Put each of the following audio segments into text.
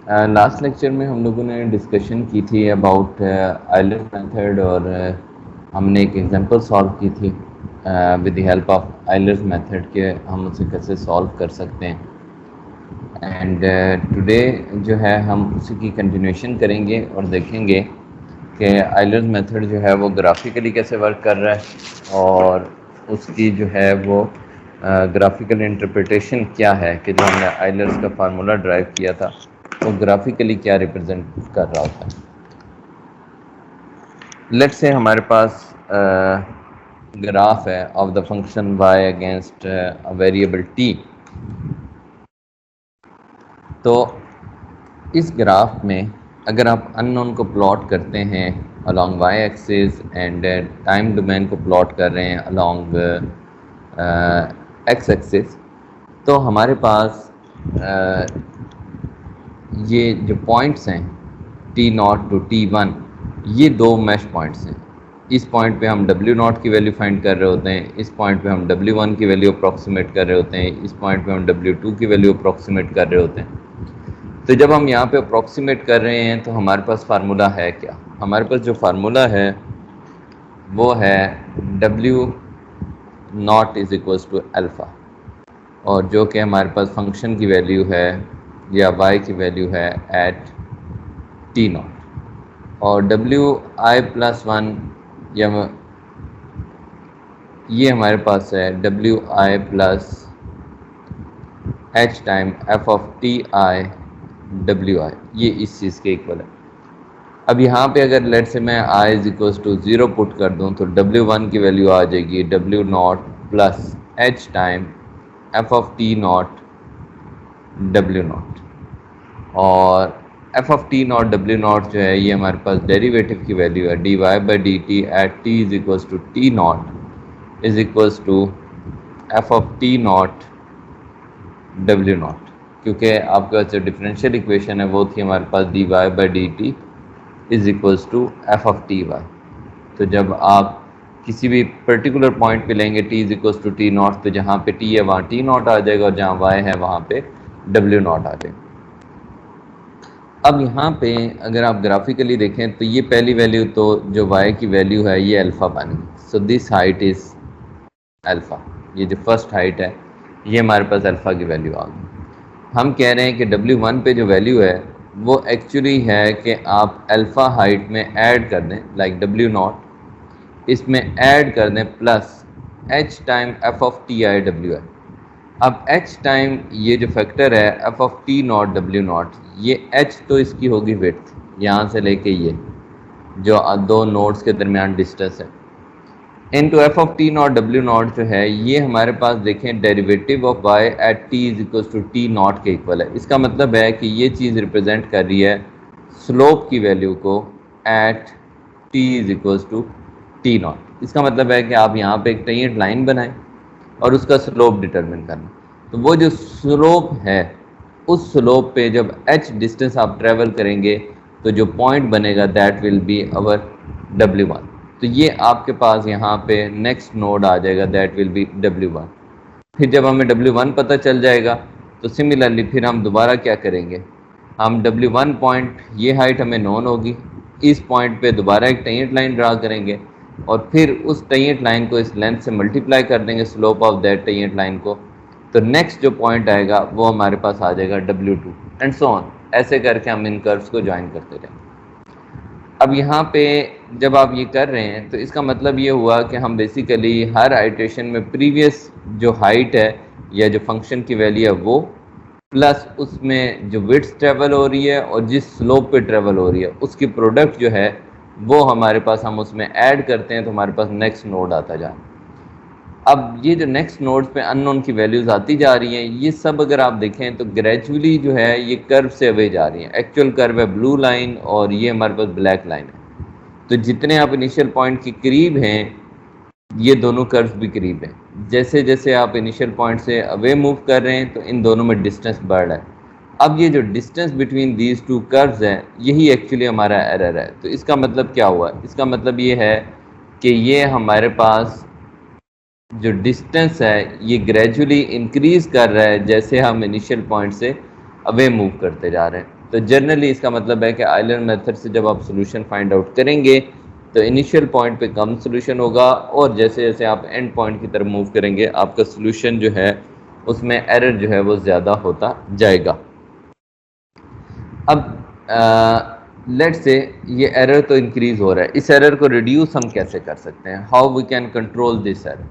Last lecture में हम लोगों ने डिस्कशन की थी अबाउट आइलर मेथड और हमने एक एग्जांपल सॉल्व की थी with the help of Euler method के हम उसे कैसे सॉल्व कर सकते हैं। एंड टुडे जो है हम उसी की कंटिन्यूशन करेंगे और देखेंगे कि आइलर मेथड जो है वो ग्राफिकली कैसे वर्क कर रहा है और उसकी जो है वो ग्राफिकल इंटरप्रिटेशन क्या है कि जो हमने आइलर्स का फार्मूला ड्राइव किया था वो ग्राफिकली क्या रिप्रेजेंट कर रहा होता है। लेट्स से हमारे पास ग्राफ है of the function y against a variable t। तो इस ग्राफ में अगर आप अननोन को प्लॉट करते हैं along y axis and time domain को प्लॉट कर रहे हैं अलोंग x एक्सिस, तो हमारे पास ये जो पॉइंट्स हैं T0 टू T1, ये दो मैश पॉइंट्स हैं। इस पॉइंट पे हम W0 की वैल्यू फाइंड कर रहे होते हैं, इस पॉइंट पे हम W1 की वैल्यू अप्रॉक्सीमेट कर रहे होते हैं, इस पॉइंट पे हम W2 की वैल्यू अप्रॉक्सीमेट कर रहे होते हैं। तो जब हम यहाँ पे अप्रॉक्सीमेट कर रहे हैं तो हमारे पास फार्मूला है क्या? हमारे पास जो फार्मूला है वो है W0 is equals to alpha, और जो कि हमारे पास फंक्शन की वैल्यू है या y की वैल्यू है एट T0, और WI+1 या ये हमारे पास है WI plus H time F of TI WI, ये इस चीज़ के इक्वल है। अब यहाँ पे अगर लेट से मैं I is equals to 0 put कर दूँ तो W1 की वैल्यू आ जाएगी W0 plus H time F of T0 W0, और एफ ऑफ T0 W0 जो है ये हमारे पास डेरिवेटिव की वैल्यू है dy/dt at t is equals to T0 is equals to F of T0 W0, क्योंकि आपके पास जो डिफरेंशियल इक्वेशन है वो थी हमारे पास dy/dt is equals to F of Ty। तो जब आप किसी भी पर्टिकुलर पॉइंट पे लेंगे t is equals to T0, तो जहाँ पे t है वहाँ T0 आ जाएगा और जहाँ y है वहाँ पे W0 आ जाएगा। अब यहाँ पे अगर आप ग्राफिकली देखें तो ये पहली वैल्यू तो जो y की वैल्यू है ये अल्फ़ा बन गई। So this height is alpha, ये जो फर्स्ट हाइट है ये हमारे पास अल्फ़ा की वैल्यू आ गई। हम कह रहे हैं कि W1 पे जो वैल्यू है वो एक्चुअली है कि आप अल्फ़ा हाइट में ऐड कर दें, लाइक W0 इसमें ऐड कर दें plus H time F of TI WI। अब h टाइम ये जो फैक्टर है f ऑफ T0 W0, ये h तो इसकी होगी विड्थ, यहाँ से लेके ये जो दो नोड्स के दरमियान डिस्टेंस है, into F of T0 W0 जो है ये हमारे पास देखें derivative of y at t is equal to T0 के इक्वल है। इसका मतलब है कि ये चीज़ रिप्रेजेंट कर रही है स्लोप की वैल्यू को at t is equal to T0। इसका मतलब है कि आप यहाँ पे एक टेंजेंट लाइन बनाएं और उसका स्लोप डिटरमिन करना। तो वो जो स्लोप है उस स्लोप पे जब h डिस्टेंस आप ट्रेवल करेंगे तो जो पॉइंट बनेगा that will be our W1। तो ये आपके पास यहाँ पे नेक्स्ट नोड आ जाएगा दैट विल बी W1। फिर जब हमें W1 पता चल जाएगा तो सिमिलरली फिर हम दोबारा क्या करेंगे, हम W1 पॉइंट, ये हाइट हमें नोन होगी, इस पॉइंट पे दोबारा एक टेंजेंट लाइन ड्रा करेंगे और फिर उस टेंजेंट लाइन को इस लेंथ से मल्टीप्लाई कर देंगे slope of that tangent line को, तो नेक्स्ट जो पॉइंट आएगा वो हमारे पास आ जाएगा W2 एंड सो ऑन। ऐसे करके हम इन कर्व्स को ज्वाइन करते रहेंगे। अब यहाँ पे जब आप ये कर रहे हैं तो इसका मतलब ये हुआ कि हम बेसिकली हर आइट्रेशन में प्रीवियस जो हाइट है या जो फंक्शन की वैल्यू है वो प्लस उसमें जो विड्थ ट्रेवल हो रही है और जिस स्लोप पे ट्रेवल हो रही है उसकी प्रोडक्ट जो है वो हमारे पास हम उसमें ऐड करते हैं तो हमारे पास नेक्स्ट नोड आता जा रहा है। अब ये जो नेक्स्ट नोड्स पे अननोन की वैल्यूज आती जा रही हैं, ये सब अगर आप देखें तो ग्रेजुअली जो है ये कर्व से अवे जा रही हैं। एक्चुअल कर्व है ब्लू लाइन और ये हमारे पास ब्लैक लाइन है। तो जितने आप इनिशियल पॉइंट के करीब हैं ये दोनों कर्व्स भी करीब हैं। जैसे जैसे आप इनिशियल पॉइंट से अवे मूव कर रहे हैं तो इन दोनों में डिस्टेंस बढ़ रहा है। अब ये जो distance between these two curves है यही एक्चुअली हमारा एरर है। तो इसका मतलब क्या हुआ, इसका मतलब ये है कि ये हमारे पास जो डिस्टेंस है ये ग्रेजुअली इंक्रीज कर रहा है जैसे हम इनिशियल पॉइंट से अवे मूव करते जा रहे हैं। तो जनरली इसका मतलब है कि आइलैंड मेथड से जब आप सोल्यूशन फाइंड आउट करेंगे तो इनिशियल पॉइंट पे कम सोल्यूशन होगा और जैसे जैसे आप एंड पॉइंट की तरफ मूव करेंगे आपका सोल्यूशन जो है उसमें एरर जो है वो ज़्यादा होता जाएगा। अब लेट्स से ये एरर तो इंक्रीज हो रहा है, इस एरर को रिड्यूस हम कैसे कर सकते हैं, how we can control this error.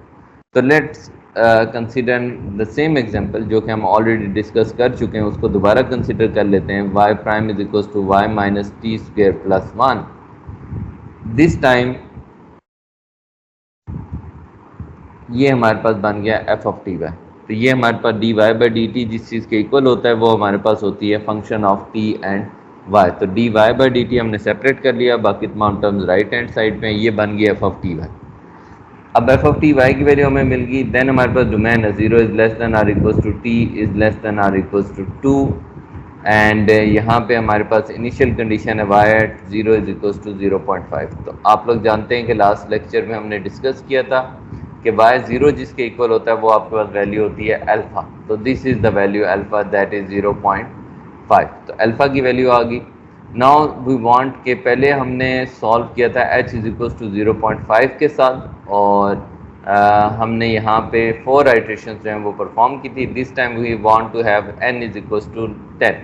तो let's consider the same example जो कि हम ऑलरेडी डिस्कस कर चुके हैं, उसको दोबारा कंसीडर कर लेते हैं। y prime is equal to y minus T square plus 1। This time ये हमारे पास बन गया एफ ऑफ टी वाई। तो ये हमारे पास D Y by D T जिस चीज़ के इक्वल होता है वो हमारे पास होती है function of T and Y. तो D Y by D T हमने सेपरेट कर लिया, बाकी तमाम टर्म्स राइट हैंड साइड पे, ये बन गया एफ ऑफ टी वाई। अब एफ ऑफ टी वाई की वैल्यू हमें मिल गई, देन हमारे पास डोमेन है 0 is less than or equals to T is less than or equals to 2 and यहाँ पे हमारे पास इनिशियल कंडीशन है y at 0 is equals to 0.5। तो आप लोग जानते हैं कि लास्ट लेक्चर में हमने डिस्कस किया था कि y 0 जिसके इक्वल होता है वो आपके पास वैल्यू होती है अल्फा। तो this is the value alpha that is 0.5। तो अल्फा की वैल्यू आ गई। नाउ वी वांट के पहले हमने सॉल्व किया था h इज इक्वल्स टू 0.5 के साथ और हमने यहाँ पे 4 आइट्रेशन जो हैं वो परफॉर्म की थी। This time we want to have n is equals to 10।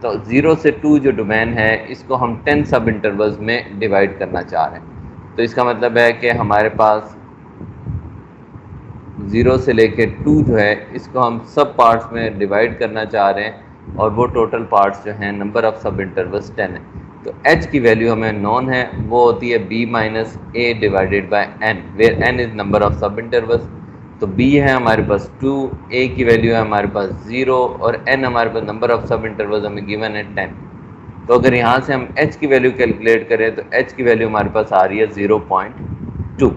तो 0 से 2 जो डोमेन है इसको हम 10 सब इंटरवल्स में डिवाइड करना चाह रहे हैं। तो इसका मतलब है कि हमारे पास 0 से लेके 2 जो है इसको हम सब पार्ट्स में डिवाइड करना चाह रहे हैं और वो टोटल पार्ट्स जो हैं नंबर ऑफ सब इंटरवल्स 10 है। तो h की वैल्यू हमें नॉन है, वो होती है b minus a divided by n, where n is number of subintervals. तो b है हमारे पास 2, a की वैल्यू है हमारे पास 0 और n हमारे पास नंबर ऑफ सब इंटरवल्स हमें गिवन है 10। तो अगर यहाँ से हम h की वैल्यू कैलकुलेट करें तो h की वैल्यू हमारे पास आ रही है 0.2।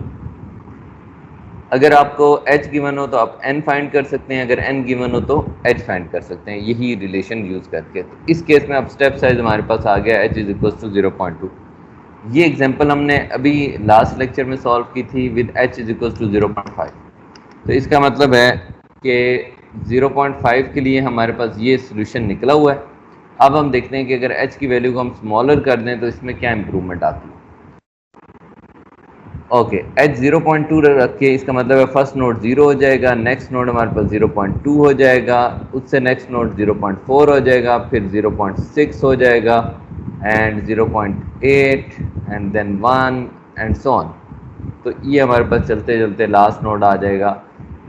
अगर आपको h गिवन हो तो आप n फाइंड कर सकते हैं, अगर n गिवन हो तो h फाइंड कर सकते हैं, यही रिलेशन यूज़ करके। तो इस केस में अब स्टेप साइज हमारे पास आ गया h इज इक्वल टू 0.2। ये एग्जांपल हमने अभी लास्ट लेक्चर में सॉल्व की थी with h is equal to 0.5। तो इसका मतलब है कि 0.5 के लिए हमारे पास ये सोल्यूशन निकला हुआ है। अब हम देखते हैं कि अगर h की वैल्यू को हम स्मॉलर कर दें तो इसमें क्या इंप्रूवमेंट आती है। ओके, h 0.2 रख के इसका मतलब है फर्स्ट नोड 0 हो जाएगा, नेक्स्ट नोड हमारे पास 0.2 हो जाएगा, उससे नेक्स्ट नोड 0.4 हो जाएगा, फिर 0.6 हो जाएगा and 0.8 and then 1 and so on. तो ये हमारे पास चलते चलते लास्ट नोड आ जाएगा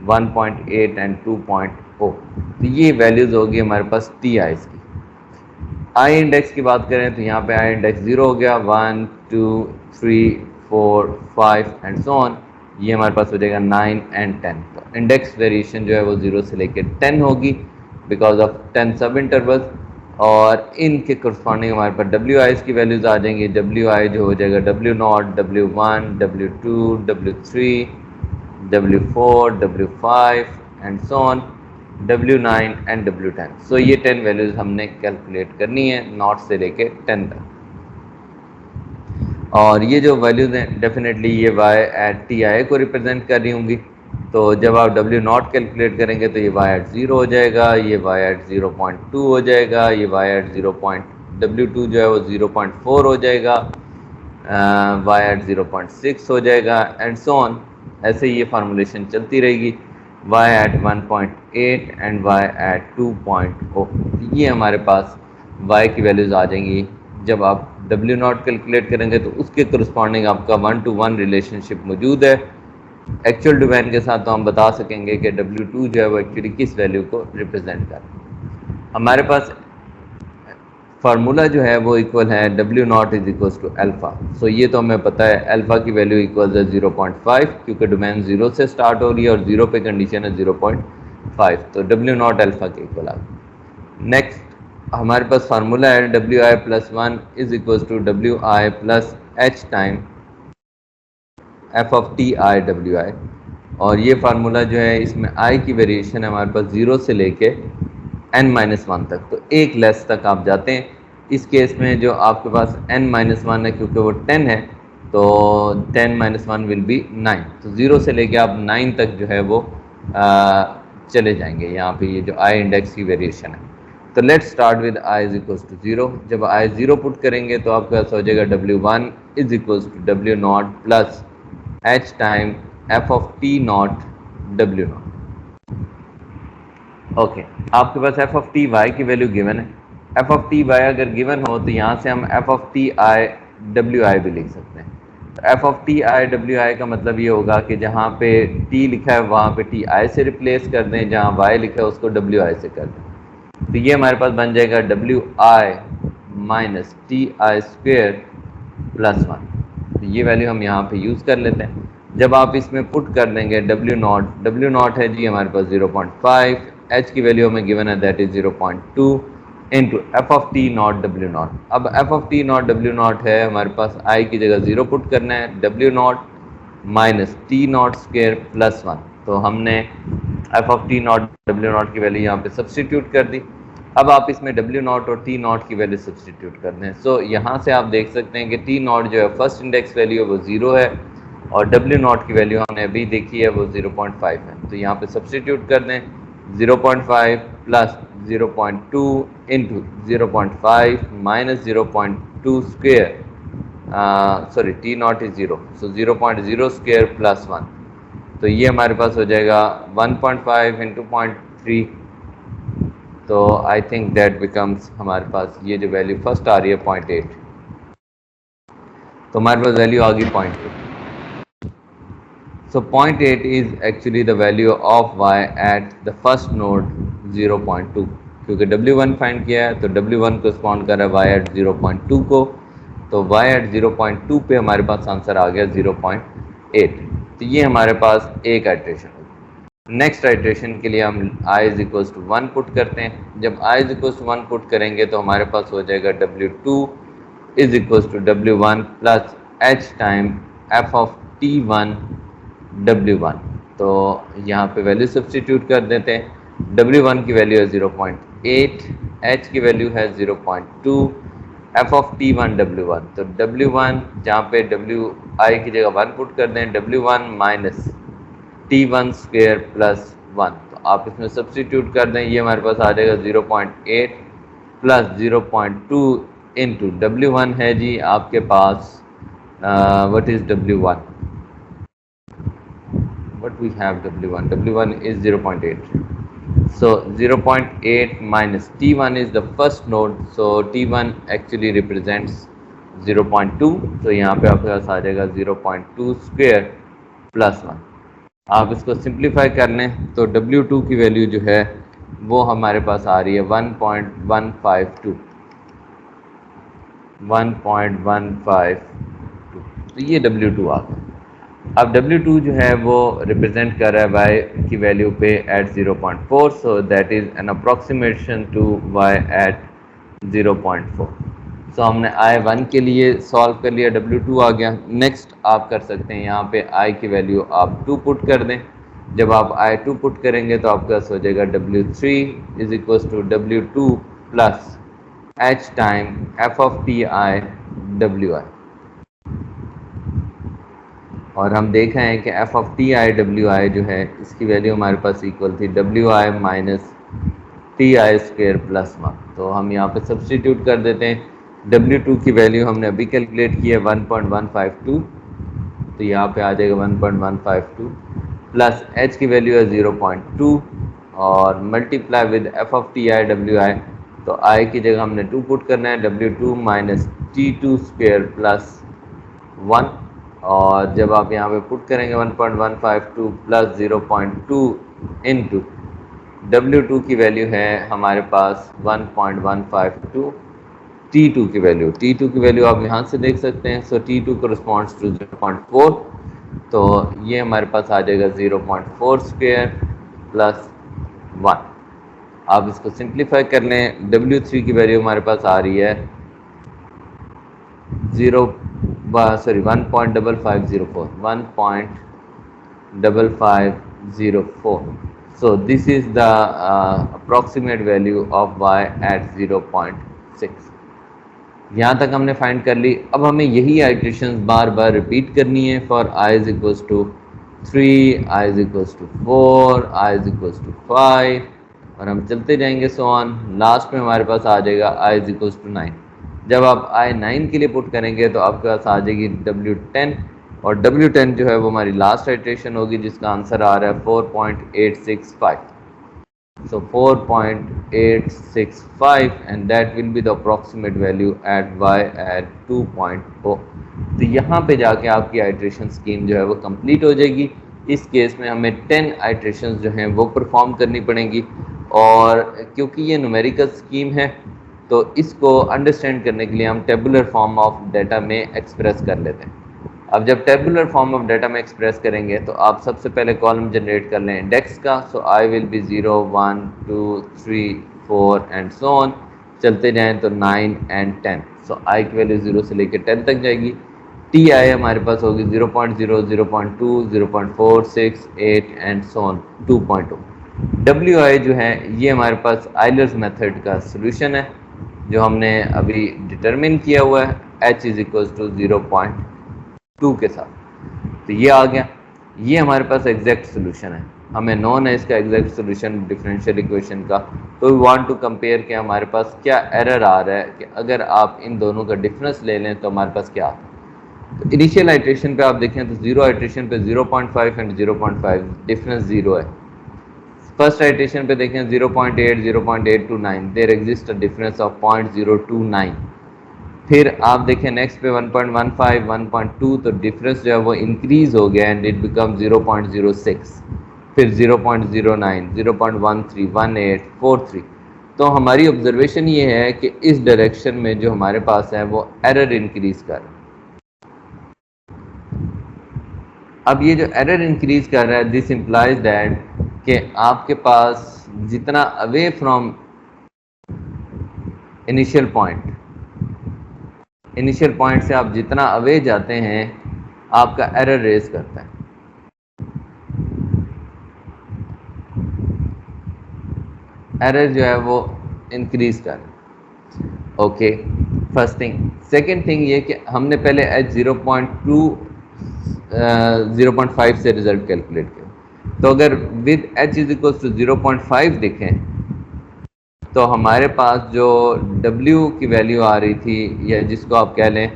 1.8 एंड 2.0। तो ये वैल्यूज होगी हमारे पास टी आईज की। आई इंडेक्स की बात करें तो यहाँ पे आई इंडेक्स 0 हो गया, 1 2 3 4 5 एंड सो ऑन। ये हमारे पास हो जाएगा 9 एंड 10। तो इंडेक्स वेरिएशन जो है वो 0 से लेकर 10 होगी बिकॉज ऑफ 10 सब इंटरवल्स और इनके करस्पॉन्डिंग हमारे पास डब्ल्यू आईज की वैल्यूज आ जाएंगी। डब्ल्यू आई जो हो जाएगा W0, W1, W2, W3, W4, W5 and so on, W9 and W10। सो ये 10 वैल्यूज हमने कैलकुलेट करनी है नॉट से लेके 10 तक। और ये जो वैल्यूज हैं डेफिनेटली ये y एट टी आई को रिप्रेजेंट कर रही होंगी। तो जब आप W0 कैलकुलेट करेंगे तो ये y एट 0 हो जाएगा, ये y एट 0.2 हो जाएगा, ये y एट W2 जो है वो 0.4 हो जाएगा, y एट 0.6 हो जाएगा एंड सो ऑन। ऐसे ही ये फार्मूलेशन चलती रहेगी, y at 1.8 and y at 2.0। ये हमारे पास y की वैल्यूज आ जाएंगी। जब आप W0 कैलकुलेट करेंगे तो उसके करस्पॉन्डिंग आपका 1-to-1 रिलेशनशिप मौजूद है एक्चुअल डोमेन के साथ। तो हम बता सकेंगे कि W2 जो है वो एक्चुअली किस वैल्यू को रिप्रेजेंट कर रहा है। हमारे पास फार्मूला जो है वो इक्वल है W0 is equal to alpha. So ये तो हमें पता है अल्फा की वैल्यू इक्वल है 0.5 क्योंकि डोमेन 0 से स्टार्ट हो रही है और 0 पे कंडीशन है 0.5। तो W0 अल्फा के इक्वल आ गया। नेक्स्ट हमारे पास फार्मूला है WI plus 1 is equal to WI plus H time F of T I WI। और ये फार्मूला जो है इसमें I की वेरिएशन है हमारे पास 0 से लेके n-1 तक। तो एक लेस तक आप जाते हैं। इस केस में जो आपके पास n-1 है क्योंकि वो 10 है तो 10-1 विल बी 9। तो 0 से लेके आप 9 तक जो है वो चले जाएंगे। यहाँ पे ये जो I इंडेक्स की वेरिएशन है। तो let's start with i is equal to 0। जब i 0 पुट करेंगे तो आपके पास हो जाएगा w1 is equal to w naught plus h time f of t naught w naught. Okay, आपके पास f ऑफ t y की वैल्यू गिवन है। f ऑफ t y अगर गिवन हो तो यहाँ से हम f of t i w i भी लिख सकते हैं। तो f of t i w i का मतलब ये होगा कि जहाँ पे t लिखा है वहाँ पे t i से रिप्लेस कर दें, जहाँ y लिखा है उसको w i से कर दें। तो ये हमारे पास बन जाएगा W I minus T I square plus 1। तो ये वैल्यू हम यहाँ पे यूज़ कर लेते हैं। जब आप इसमें पुट कर देंगे डब्ल्यू नॉट है जी हमारे पास 0.5, एच की वैल्यू हमें गिवन है that is 0.2 into F of T naught W naught. अब F of T naught W naught है हमारे पास आई की जगह 0 पुट करना है, W not minus T naught square plus 1। तो हमने F of T naught W not की वैल्यू यहाँ पे सब्सटीट्यूट कर दी। अब आप इसमें डब्ल्यू नॉट और टी नॉट की वैल्यू सब्सटीट्यूट कर दें। सो यहाँ से आप देख सकते हैं कि टी नॉट जो है फर्स्ट इंडेक्स वैल्यू है वो 0 है और डब्ल्यू नॉट की वैल्यू हमने अभी देखी है वो 0.5 है। तो यहाँ पे सब्सटीट्यूट कर दें 0.5 plus 0.2 into 0.5 minus 0.2 square, sorry T not is 0, so 0.0 square plus 1। तो ये हमारे पास हो जाएगा 1.5 इंटू 0.3। तो आई थिंक दैट बिकम्स हमारे पास ये जो वैल्यू फर्स्ट आ रही है 0.8, तो हमारे पास वैल्यू आ गई 0.8। सो 0.8 is actually the value of y at the first node 0.2, क्योंकि w1 फाइंड किया है तो w1 correspond कर रहा है y एट 0.2 को, तो y एट 0.2 पे हमारे पास आंसर आ गया 0.8। तो ये हमारे पास एक आइट्रेशन होगी। नेक्स्ट आइट्रेशन के लिए हम i is equals to 1 put करते हैं। जब i is equals to 1 put करेंगे तो हमारे पास हो जाएगा w2 is equals to w1 plus h time f of t1 w1। तो यहाँ पे वैल्यू सब्सटीट्यूट कर देते हैं। w1 की वैल्यू है 0.8, h की वैल्यू है 0.2, f ऑफ t1 w1। तो w1 जहाँ पे wi की जगह 1 पुट कर दें, w1 minus t1 square plus 1। तो आप इसमें सब्सटीट्यूट कर दें, ये हमारे पास आ जाएगा 0.8 प्लस 0.2 इंटू w1 है जी आपके पास what is w1, what we have w1 is 0.8, so 0.8 minus t1 is the first node, so t1 actually represents 0.2। तो यहाँ पे आपके पास आ जाएगा 0.2 स्क्वेयर प्लस 1। आप इसको सिंप्लीफाई कर लें तो w2 की वैल्यू जो है वो हमारे पास आ रही है 1.152, तो ये w2 आ गया। अब w2 जो है वो रिप्रेजेंट कर रहा है y की वैल्यू पे at 0.4, so that is an approximation to y at 0.4। So हमने i1 के लिए सॉल्व कर लिया, w2 आ गया। नेक्स्ट आप कर सकते हैं यहाँ पे i की वैल्यू आप 2 पुट कर दें। जब आप i2 पुट करेंगे तो आपके पास हो जाएगा w3 is equal to w2 plus h time f of t i wi। और हम देख रहे हैं कि F of T I W I जो है इसकी वैल्यू हमारे पास इक्वल थी W I minus T I square plus 1। तो हम यहाँ पे सब्सटीट्यूट कर देते हैं। W2 की वैल्यू हमने अभी कैलकुलेट की है 1.152, तो यहाँ पे आ जाएगा 1.152 प्लस H की वैल्यू है 0.2 और multiply with F of T I W आई। तो I की जगह हमने 2 पुट करना है, W2 minus T2 square plus 1। और जब आप यहाँ पे पुट करेंगे 1.152 प्लस 0.2 इंटू W2 की वैल्यू है हमारे पास 1.152, T2 की वैल्यू आप यहाँ से देख सकते हैं। सो T2 corresponds to 0.4, तो ये हमारे पास आ जाएगा 0.4 स्क्वेयर प्लस 1। आप इसको सिंप्लीफाई कर लें, W3 की वैल्यू हमारे पास आ रही है 1.5504। So this is the approximate value of y at 0.6। यहाँ तक हमने फाइंड कर ली। अब हमें यही आइट्रेशंस बार बार रिपीट करनी है for i is equals to 3, i is equals to 4, i is equals to 5 और हम चलते जाएंगे सो ऑन। लास्ट में हमारे पास आ जाएगा आई इज इक्वल्स टू 9। जब आप आई 9 के लिए पुट करेंगे तो आपके पास आ जाएगी W10, और W10 जो है वो हमारी लास्ट आइट्रेशन होगी, जिसका आंसर आ रहा है 4.865। So 4.865 and that will be the approximate value at y at 2.0। तो यहाँ पे जाके आपकी आइट्रेशन स्कीम जो है वो कंप्लीट हो जाएगी। इस केस में हमें 10 आइट्रेशन जो हैं वो परफॉर्म करनी पड़ेंगी, और क्योंकि ये न्यूमेरिकल स्कीम है तो इसको अंडरस्टैंड करने के लिए हम टेबुलर फॉर्म ऑफ डाटा में एक्सप्रेस कर लेते हैं। अब जब टेबुलर फॉर्म ऑफ डाटा में एक्सप्रेस करेंगे तो आप सबसे पहले कॉलम जनरेट कर लें इंडेक्स का। So I will be 0 1 2 3 4 and so on. चलते जाएं तो 9 एंड 10। सो आई की वैल्यू 0 से लेकर 10 तक जाएगी। टी आई हमारे पास होगी 0.0 0.2 0.4 6 8 and so on 2.0। W I जो है ये हमारे पास आइलर्स मेथड का सोल्यूशन है जो हमने अभी डिटरमिन किया हुआ है h इज इक्वल टू 0.2 के साथ। तो ये आ गया, ये हमारे पास एग्जैक्ट सोल्यूशन है, हमें नॉन है इसका एग्जैक्ट सोल्यूशन डिफरेंशियल इक्वेशन का। तो वी वांट टू कंपेयर कि हमारे पास क्या एरर आ रहा है कि अगर आप इन दोनों का डिफरेंस ले लें तो हमारे पास क्या आता है। तो इनिशियल आइट्रेशन पे आप देखें तो 0 आइट्रेशन पे 0.5 एंड 0.5 डिफरेंस 0 है। फर्स्ट आइट्रेशन पे देखें 0.8 0.829 there exist a difference of 0.029। फिर आप देखें नेक्स्ट पे 1.15 1.2 तो डिफरेंस जो है वो इंक्रीज हो गया एंड इट बिकम 0.06। फिर 0.09 0.13 18 43। तो हमारी ऑब्जर्वेशन ये है कि इस डायरेक्शन में जो हमारे पास है वो एरर इंक्रीज कर रहा है। अब ये जो एरर इंक्रीज कर रहा है दिस इंप्लाइज दैट कि आपके पास जितना अवे फ्रॉम इनिशियल पॉइंट से आप जितना अवे जाते हैं आपका एरर रेज करता है। एरर जो है वो इंक्रीज कर रहा है। Okay, first thing. Second thing ये कि हमने पहले एच 0.5 से रिजल्ट कैलकुलेट किया। तो अगर with H is equal to 0.5 देखें तो हमारे पास जो W की वैल्यू आ रही थी, या जिसको आप कह लें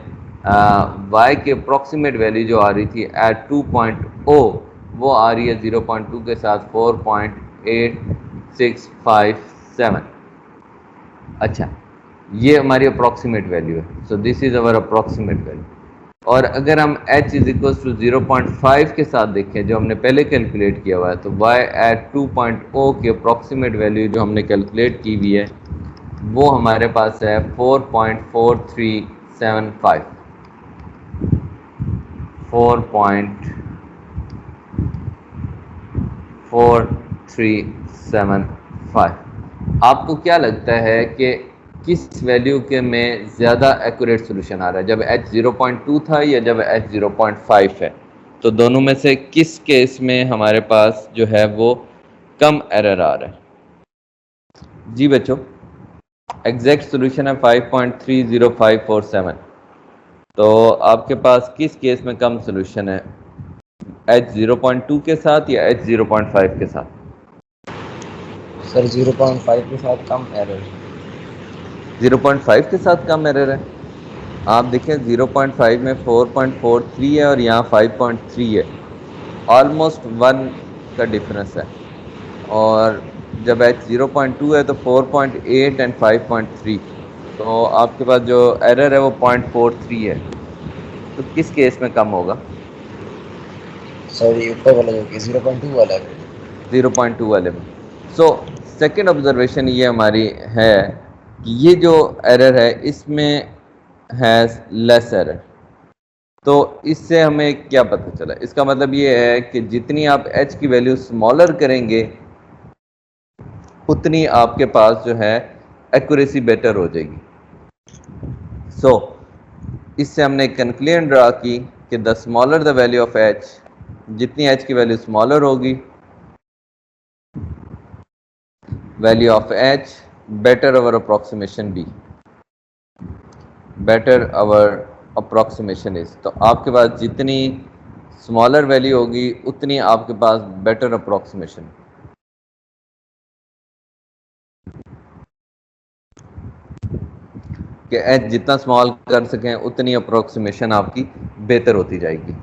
Y की अप्रॉक्सीमेट वैल्यू जो आ रही थी एट 2.0, वो आ रही है 0.2 के साथ 4.8657। अच्छा, ये हमारी अप्रॉक्सीमेट वैल्यू है। So this is our approximate value. और अगर हम h इज इक्वल टू 0.5 के साथ देखें जो हमने पहले कैलकुलेट किया हुआ है, तो y एट 2.0 की अप्रॉक्सीमेट वैल्यू जो हमने कैलकुलेट की हुई है वो हमारे पास है 4.4375। 4.4375। आपको क्या लगता है कि किस वैल्यू के में ज़्यादा एक्यूरेट सोल्यूशन आ रहा है, जब h 0.2 था या जब h 0.5 है? तो दोनों में से किस केस में हमारे पास जो है वो कम एरर आ रहा है? जी बच्चों, एग्जैक्ट सोल्यूशन है 5.30547। तो आपके पास किस केस में कम सोल्यूशन है, h 0.2 के साथ या h 0.5 के साथ? सर 0.5 के साथ कम एरर। 0.5 के साथ कम एरर है। आप देखें 0.5 में 4.43 है और यहाँ 5.3 है, ऑलमोस्ट 1 का डिफरेंस है। और जब h 0.2 है तो 4.8 एंड 5.3, तो आपके पास जो एरर है वो 0.43 है। तो किस केस में कम होगा? सर ये ऊपर वाला जो कि 0.2 वाला है। 0.2 वाले में। सो सेकेंड ऑब्जर्वेशन ये हमारी है कि ये जो एरर है इसमें है लेस एरर। तो इससे हमें क्या पता चला? इसका मतलब ये है कि जितनी आप h की वैल्यू स्मॉलर करेंगे उतनी आपके पास जो है एक्यूरेसी बेटर हो जाएगी। सो इससे हमने कंक्लूजन ड्रा की कि the smaller the value of h, जितनी h की वैल्यू स्मॉलर होगी, value of h, better our approximation be, better our approximation is. तो आपके पास जितनी स्मॉलर वैल्यू होगी उतनी आपके पास बेटर अप्रॉक्सीमेशन। कि एच जितना स्मॉल कर सकें उतनी अप्रोक्सीमेशन आपकी बेहतर होती जाएगी।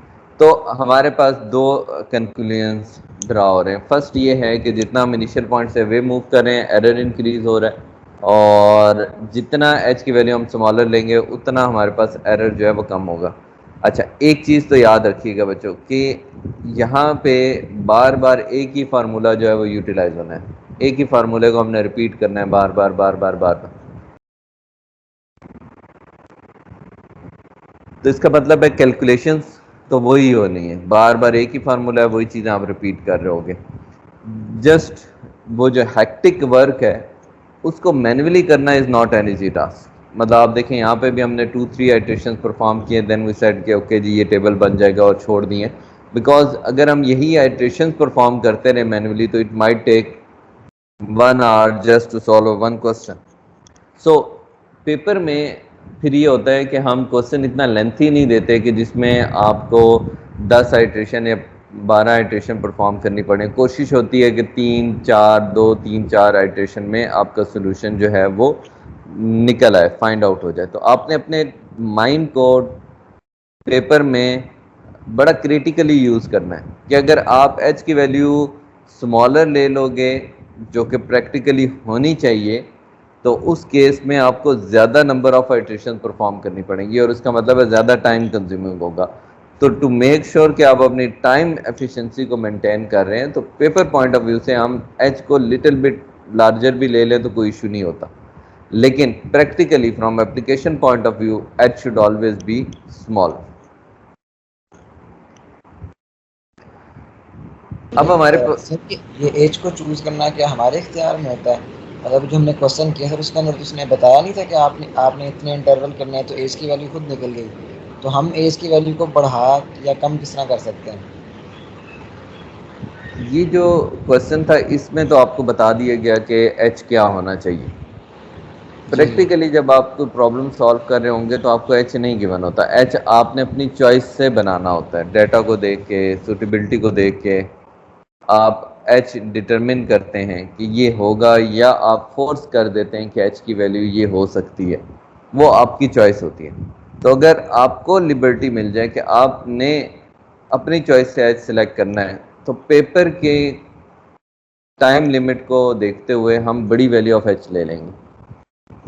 तो हमारे पास दो कंक्लूजन्स ड्रा हो रहे हैं। फर्स्ट ये है कि जितना हम इनिशियल पॉइंट से वे मूव कर रहे हैं एरर इंक्रीज हो रहा है, और जितना एच की वैल्यू हम स्मॉलर लेंगे उतना हमारे पास एरर जो है वो कम होगा। अच्छा, एक चीज़ तो याद रखिएगा बच्चों कि यहाँ पे बार बार एक ही फार्मूला जो है वो यूटिलाइज होना है, एक ही फार्मूले को हमने रिपीट करना है बार बार बार बार बार बार। तो इसका मतलब है कैलकुलेशंस तो वही होनी है, बार बार एक ही फार्मूला है, वही चीज़ आप रिपीट कर रहे होगे। जस्ट वो जो हैक्टिक वर्क है उसको मैन्युअली करना is not an easy task. मतलब आप देखें यहाँ पे भी हमने 2-3 आइट्रेशंस परफॉर्म किए, देन वी सेड कि ओके जी ये टेबल बन जाएगा और छोड़ दिए, बिकॉज अगर हम यही आइट्रेशंस परफॉर्म करते रहे मैन्युअली तो it might take 1 hour just to solve one question. So paper में फिर ये होता है कि हम क्वेश्चन इतना लेंथी नहीं देते कि जिसमें आपको 10 आइट्रेशन या 12 आइट्रेशन परफॉर्म करनी पड़े। कोशिश होती है कि 3-4 आइट्रेशन में आपका सोल्यूशन जो है वो निकल आए, फाइंड आउट हो जाए। तो आपने अपने माइंड को पेपर में बड़ा क्रिटिकली यूज़ करना है कि अगर आप एच की वैल्यू स्मॉलर ले लोगे जो कि प्रैक्टिकली होनी चाहिए, तो उस केस में आपको ज़्यादा नंबर ऑफ आइट्रेशन परफॉर्म करनी पड़ेंगी, और उसका मतलब है ज़्यादा टाइम कंज्यूमिंग होगा। तो टू मेक श्योर कि आप अपनी टाइम एफिशिएंसी को मेंटेन कर रहे हैं, तो पेपर पॉइंट ऑफ व्यू से हम एच को लिटिल बिट लार्जर भी ले लें तो कोई इशू नहीं होता, लेकिन practically from application point of view H should always be small. अब हमारे सर ये एज को चूज करना क्या हमारे इख्तियार में होता है? मतलब जो हमने क्वेश्चन किया सर उसके अंदर तो उसने बताया नहीं था कि आपने इतने इंटरवल करने हैं, तो एज की वैल्यू खुद निकल गई। तो हम एज की वैल्यू को बढ़ा या कम किस तरह कर सकते हैं? ये जो क्वेश्चन था इसमें तो आपको बता दिया गया कि एच क्या होना चाहिए। प्रैक्टिकली जब आप कोई प्रॉब्लम सॉल्व कर रहे होंगे तो आपको एच नहीं गिवन होता, एच आपने अपनी चॉइस से बनाना होता है। डेटा को देख के, सूटेबिलिटी को देख के आप एच डिटरमिन करते हैं कि ये होगा, या आप फोर्स कर देते हैं कि एच की वैल्यू ये हो सकती है, वो आपकी चॉइस होती है। तो अगर आपको लिबर्टी मिल जाए कि आपने अपनी चॉइस से एच सिलेक्ट करना है, तो पेपर के टाइम लिमिट को देखते हुए हम बड़ी वैल्यू ऑफ एच ले लेंगे।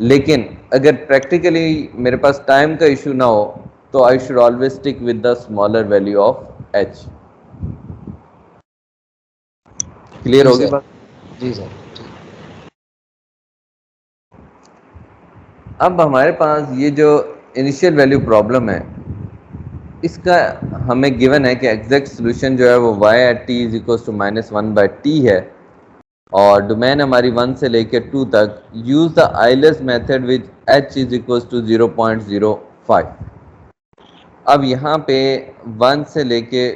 लेकिन अगर प्रैक्टिकली मेरे पास टाइम का इशू ना हो तो I should always stick with the smaller value of H. Clear होगी बात? जी सर। अब हमारे पास ये जो इनिशियल वैल्यू प्रॉब्लम है, इसका हमें गिवन है कि एग्जैक्ट सोल्यूशन जो है वो y at t is equal to -1/t है, और डोमेन हमारी 1 से लेकर 2 तक। Use the Euler's method with h is equal to 0.05। अब यहाँ पे 1 से लेके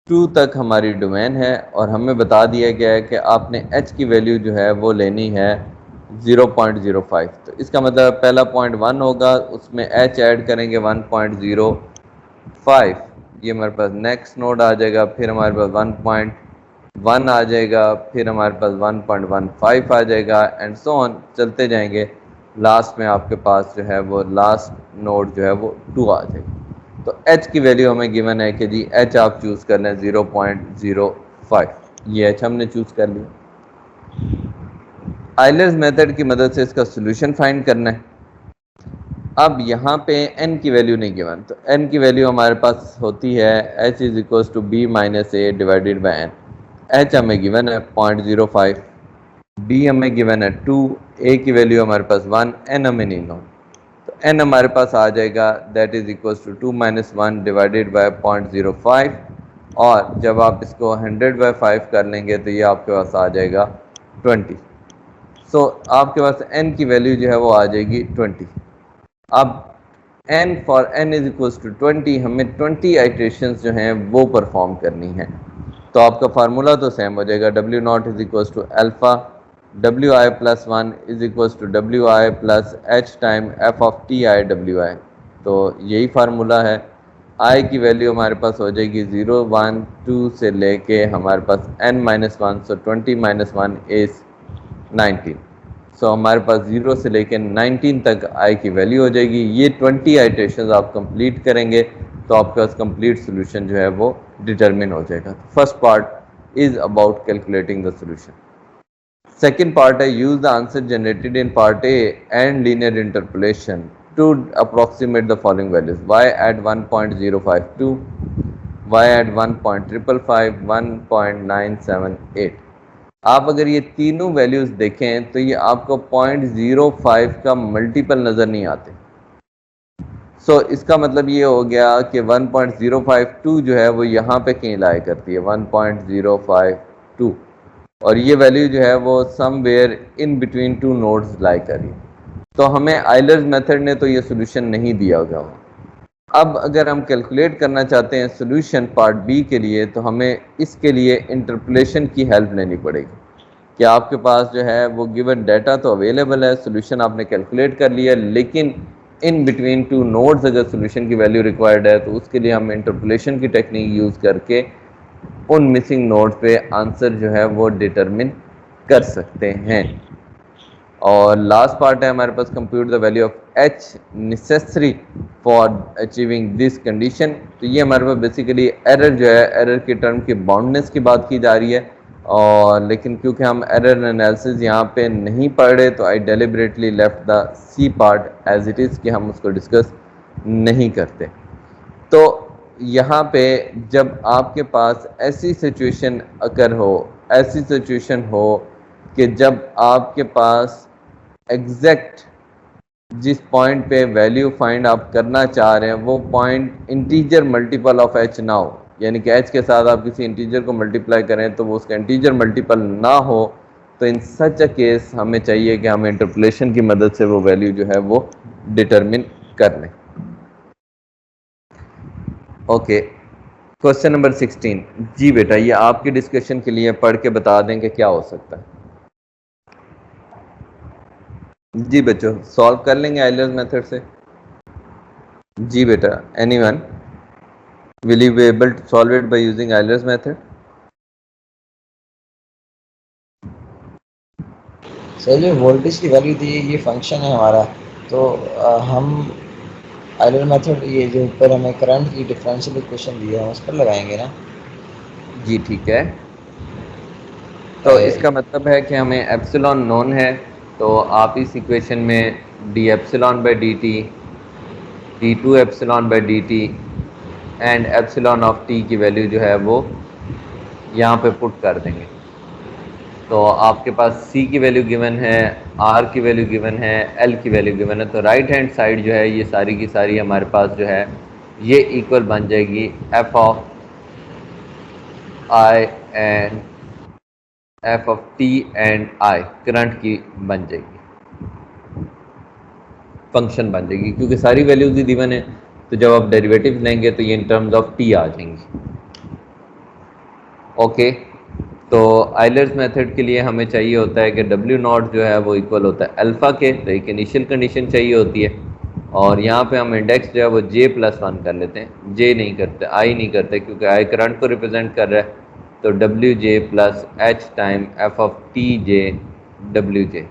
2 तक हमारी डोमेन है, और हमें बता दिया गया है कि आपने h की वैल्यू जो है वो लेनी है 0.05। तो इसका मतलब पहला पॉइंट 1 होगा, उसमें h ऐड करेंगे 1.05, ये हमारे पास नेक्स्ट नोड आ जाएगा, फिर हमारे पास 1.1 आ जाएगा, फिर हमारे पास 1.15 आ जाएगा, एंड सो ऑन चलते जाएंगे। लास्ट में आपके पास जो है वो लास्ट नोड जो है वो 2 आ जाएगा। तो h की वैल्यू हमें गिवन है कि जी h आप चूज़ कर लें 0.05, ये h हमने चूज़ कर लिया। आइलर्स मेथड की मदद से इसका सोल्यूशन फाइंड करना है। अब यहाँ पे n की वैल्यू नहीं गिवन, तो n की वैल्यू हमारे पास होती है h is equal to b minus A divided by n। h हमें गिवन है 0.05, b हमें गिवन है 2, a की वैल्यू हमारे पास 1, n हमें नहीं नो, तो n हमारे पास आ जाएगा that is equal to 2 minus 1 divided by 0.05, और जब आप इसको 100/5 कर लेंगे तो ये आपके पास आ जाएगा 20। सो आपके पास n की वैल्यू जो है वो आ जाएगी 20। अब n for n is equal to 20, हमें 20 आइट्रेशंस जो हैं वो परफॉर्म करनी है। तो आपका फार्मूला तो सेम हो जाएगा, W naught is equal to alpha WI plus 1 is equal to WI plus H time F of TI WI। तो यही फार्मूला है। I की वैल्यू हमारे पास हो जाएगी 0, 1, 2 से लेके हमारे पास n-1, सो 20 - 1 इज 19। सो हमारे पास 0 से लेकर 19 तक आई की वैल्यू हो जाएगी। ये 20 आइटरेशंस आप कंप्लीट करेंगे तो आपका कंप्लीट सोल्यूशन जो है वो डिटरमिन हो जाएगा। First part is about calculating the solution. Second part है use the answer generated in part A and linear interpolation to approximate the following values: y at 1.052, y at 1.555, 1.978। आप अगर ये तीनों वैल्यूज देखें तो ये आपको 0.05 का मल्टीपल नज़र नहीं आते। सो इसका मतलब ये हो गया कि 1.052 जो है वो यहाँ पे कहीं लाई करती है 1.052, और ये वैल्यू जो है वो somewhere in between two nodes lie कर रही है। तो हमें आइलर्स मेथड ने तो ये सोल्यूशन नहीं दिया होगा। अब अगर हम कैलकुलेट करना चाहते हैं सोल्यूशन पार्ट बी के लिए तो हमें इसके लिए इंटरपोलेशन की हेल्प लेनी पड़ेगी कि आपके पास जो है वो गिवन डाटा तो अवेलेबल है, सोल्यूशन आपने कैलकुलेट कर लिया, लेकिन इन बिटवीन टू नोड्स अगर सोल्यूशन की वैल्यू रिक्वायर्ड है तो उसके लिए हम इंटरपोलेशन की टेक्निक यूज़ करके उन मिसिंग नोड्स पे आंसर जो है वो डिटरमिन कर सकते हैं। और लास्ट पार्ट है हमारे पास compute the value of H necessary for achieving this condition. तो ये हमारे पास बेसिकली एरर जो है, एरर के टर्म की बाउंडनेस की बात की जा रही है, और लेकिन क्योंकि हम एरर एनालिसिस यहाँ पे नहीं पढ़ रहे तो I deliberately left the C part as it is कि हम उसको डिस्कस नहीं करते। तो यहाँ पे जब आपके पास ऐसी सिचुएशन अगर हो, ऐसी सिचुएशन हो कि जब आपके पास एग्जैक्ट जिस पॉइंट पे वैल्यू फाइंड आप करना चाह रहे हैं वो point integer multiple of H ना हो, यानी कि एच के साथ आप किसी इंटीजर को मल्टीप्लाई करें तो वो उसका इंटीजर मल्टीपल ना हो, तो इन सच अ केस हमें चाहिए कि हम इंटरपोलेशन की मदद से वो वैल्यू जो है वो डिटरमिन कर लें। Okay, question number 16। जी बेटा, ये आपकी डिस्कशन के लिए पढ़ के बता दें कि क्या हो सकता है। जी बच्चों, सॉल्व कर लेंगे आइलर्स मेथड से? जी बेटा, anyone will you be able to solve it by using Euler's method? Sir जो वोल्टेज की वैल्यू दी है ये फंक्शन है हमारा, तो हम आइलर मेथड ये जो ऊपर हमें करंट की डिफरेंशियल इक्वेशन दी है उस पर लगाएंगे ना? जी ठीक है। तो इसका मतलब है कि हमें एप्सिलॉन नोन है, तो आप इस इक्वेशन में D epsilon by D T, D two epsilon by D T and epsilon of T की वैल्यू जो है वो यहाँ पे पुट कर देंगे। तो आपके पास C की वैल्यू गिवन है, R की वैल्यू गिवन है, L की वैल्यू गिवन है, तो राइट हैंड साइड जो है ये सारी की सारी हमारे पास जो है ये इक्वल बन जाएगी f of I and f of t and I current की बन जाएगी, फंक्शन बन जाएगी, क्योंकि सारी वैल्यूज ही गिवन है। तो जब आप डेरिवेटिव लेंगे तो ये इन टर्म्स ऑफ t आ जाएंगी। ओके, तो आइलर्स मेथड के लिए हमें चाहिए होता है कि W0 जो है वो इक्वल होता है अल्फ़ा के, तो एक इनिशियल कंडीशन चाहिए होती है, और यहाँ पे हम इंडेक्स जो है वो J+1 कर लेते हैं। J नहीं करते, I नहीं करते, क्योंकि I करंट को रिप्रेजेंट कर रहा है, तो WJ plus H time F of TJ WJ,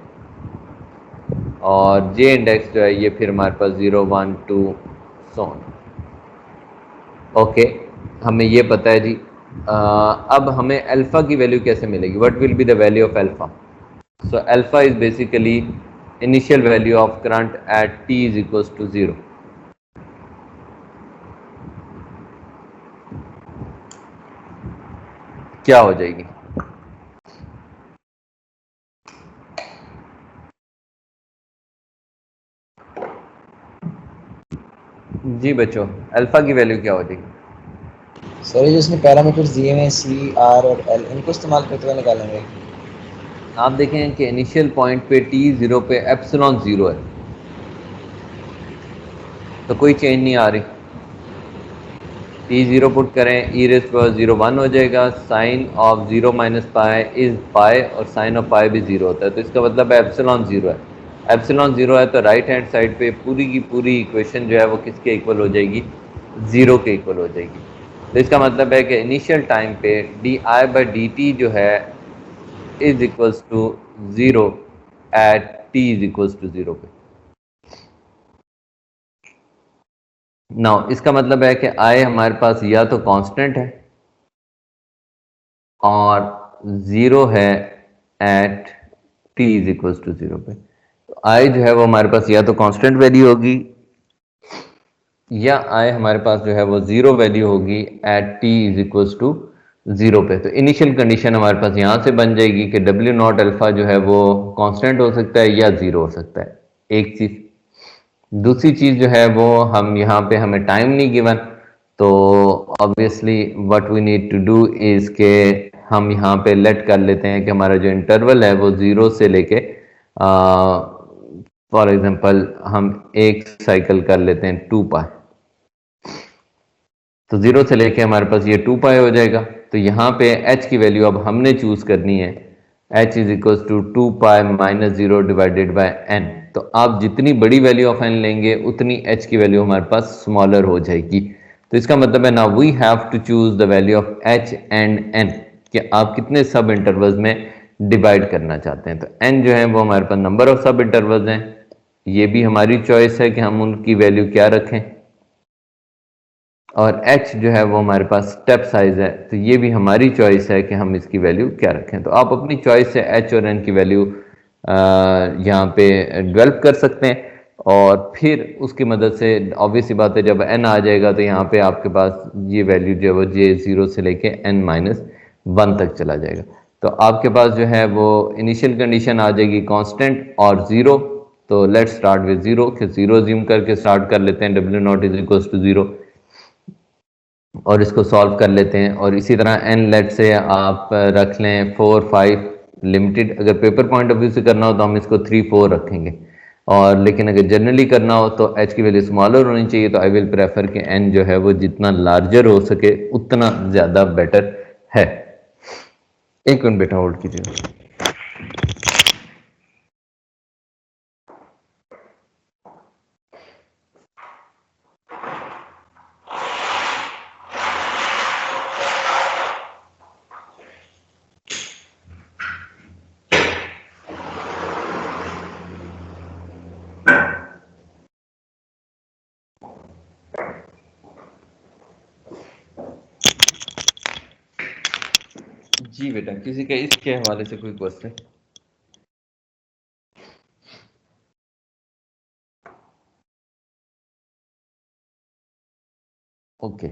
और J इंडेक्स जो है ये फिर हमारे पास 0 1 2 सोन। ओके, हमें ये पता है जी। अब हमें अल्फ़ा की वैल्यू कैसे मिलेगी? What will be the value of alpha? So alpha is basically initial value of current at t is equals to 0। क्या हो जाएगी? जी बच्चों, अल्फ़ा की वैल्यू क्या हो जाएगी? सर ये जिसने पैरामीटर्स दिए हैं C, R और L, इनको इस्तेमाल करते हुए निकालेंगे। आप देखें कि इनिशियल पॉइंट पे t0 पे एप्सिलॉन 0 है, तो कोई चेंज नहीं आ रही। t0 पुट करें, e रेज़ पावर 0 1 हो जाएगा, sine of 0 minus pi is pi, और साइन ऑफ पाई भी 0 होता है, तो इसका मतलब है एप्सिलॉन 0 है। एप्सिलॉन 0 है तो राइट हैंड साइड पे पूरी की पूरी इक्वेशन जो है वो किसके इक्वल हो जाएगी? 0 के इक्वल हो जाएगी। तो इसका मतलब है कि इनिशियल टाइम पे di/dt जो है is equals to 0 at T is equal to 0 पे। नाउ इसका मतलब है कि आई हमारे पास या तो कांस्टेंट है और 0 है at T is equal to 0 पे। तो आई जो है वो हमारे पास या तो कांस्टेंट वैल्यू होगी या आई हमारे पास जो है वो 0 वैल्यू होगी at T is equal to 0 पे। तो इनिशियल कंडीशन हमारे पास यहां से बन जाएगी कि डब्ल्यू नॉट अल्फा जो है वो कांस्टेंट हो सकता है या 0 हो सकता है, एक चीज। दूसरी चीज जो है वो हम यहाँ पे हमें टाइम नहीं गिवन, तो obviously what we need to do is के हम यहाँ पे लेट कर लेते हैं कि हमारा जो इंटरवल है वो 0 से लेके फॉर एग्जांपल हम एक साइकिल कर लेते हैं 2 पाई। तो 0 से लेके हमारे पास ये 2 पाई हो जाएगा। तो यहाँ पे h की वैल्यू अब हमने चूज करनी है, h is equal to 2 pi minus 0 divided by n। तो आप जितनी बड़ी वैल्यू ऑफ n लेंगे उतनी h की वैल्यू हमारे पास स्मॉलर हो जाएगी। तो इसका मतलब है now we have to choose the value of h and n, कि आप कितने सब इंटरवल्स में डिवाइड करना चाहते हैं। तो n जो है वो हमारे पास नंबर ऑफ सब इंटरवल्स हैं, ये भी हमारी चॉइस है कि हम उनकी वैल्यू क्या रखें, और h जो है वो हमारे पास स्टेप साइज है, तो ये भी हमारी चॉइस है कि हम इसकी वैल्यू क्या रखें। तो आप अपनी चॉइस से h और n की वैल्यू यहाँ पे डेवलप कर सकते हैं, और फिर उसकी मदद से ऑब्वियसली बात है जब n आ जाएगा तो यहाँ पे आपके पास ये वैल्यू जो है वो j0 से लेके n-1 तक चला जाएगा। तो आपके पास जो है वो इनिशियल कंडीशन आ जाएगी कांस्टेंट और 0। तो लेट्स स्टार्ट विद 0, कि 0 ज्यूम करके स्टार्ट कर लेते हैं, W naught is equal to 0, और इसको सॉल्व कर लेते हैं। और इसी तरह n लेट से आप रख लें 4, 5 लिमिटेड। अगर पेपर पॉइंट ऑफ व्यू से करना हो तो हम इसको 3, 4 रखेंगे, और लेकिन अगर जनरली करना हो तो h की वैल्यू स्मॉलर होनी चाहिए। तो आई विल प्रेफर कि n जो है वो जितना लार्जर हो सके उतना ज़्यादा बेटर है। एक मिनट बेटा होल्ड कीजिए। जी बेटा, किसी का इसके हवाले से कोई क्वेश्चन? ओके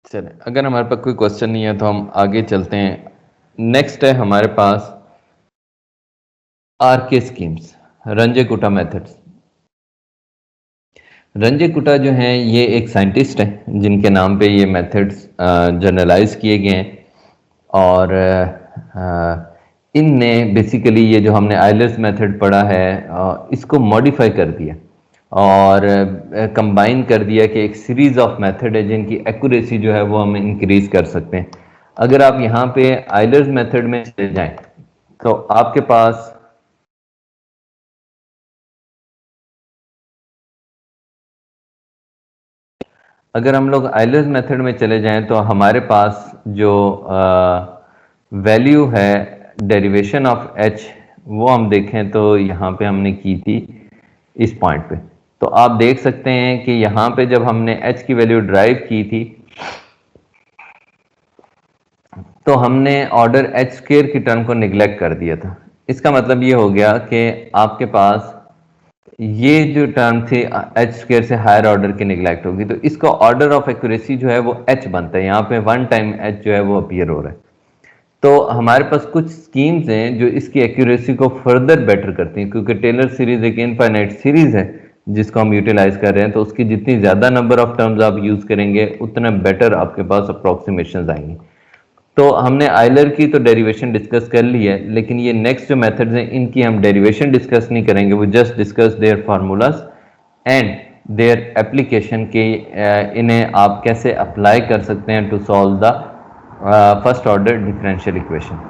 चलें, अगर हमारे पास कोई क्वेश्चन नहीं है तो हम आगे चलते हैं। नेक्स्ट है हमारे पास आरके स्कीम्स, रंजे-कुटा मेथड्स। रंजे-कुटा जो हैं ये एक साइंटिस्ट हैं जिनके नाम पे ये मेथड्स जनरलाइज किए गए हैं, और इनने बेसिकली ये जो हमने आइलर्स मेथड पढ़ा है इसको मॉडिफाई कर दिया और कंबाइन कर दिया कि एक सीरीज ऑफ मेथड है जिनकी एक्यूरेसी जो है वो हम इंक्रीज कर सकते हैं। अगर आप यहाँ पे आइलर्स मेथड में चले जाएं तो आपके पास अगर हम लोग आइलर्स मेथड में चले जाएं तो हमारे पास जो वैल्यू है डेरिवेशन ऑफ h वो हम देखें तो यहाँ पे हमने की थी इस पॉइंट पे। तो आप देख सकते हैं कि यहाँ पे जब हमने h की वैल्यू ड्राइव की थी तो हमने ऑर्डर h स्क्वायर की टर्म को निगलेक्ट कर दिया था। इसका मतलब ये हो गया कि आपके पास ये जो टर्म थी h स्क्वायर से हायर ऑर्डर की निगलेक्ट होगी, तो इसका ऑर्डर ऑफ एक्यूरेसी जो है वो h बनता है। यहाँ पे 1 टाइम h जो है वो अपीयर हो रहा है। तो हमारे पास कुछ स्कीम्स हैं जो इसकी एक्यूरेसी को फर्दर बेटर करती हैं, क्योंकि टेलर सीरीज एक इनफाइनाइट सीरीज है जिसको हम यूटिलाइज कर रहे हैं, तो उसकी जितनी ज़्यादा नंबर ऑफ टर्म्स आप यूज़ करेंगे उतना बेटर आपके पास अप्रॉक्सीमेशन आएंगी। तो हमने आइलर की तो डेरिवेशन डिस्कस कर ली है, लेकिन ये नेक्स्ट जो मेथड्स हैं इनकी हम डेरिवेशन डिस्कस नहीं करेंगे, वो just discuss their formulas and their application के इन्हें आप कैसे अप्लाई कर सकते हैं to solve the first order differential equation.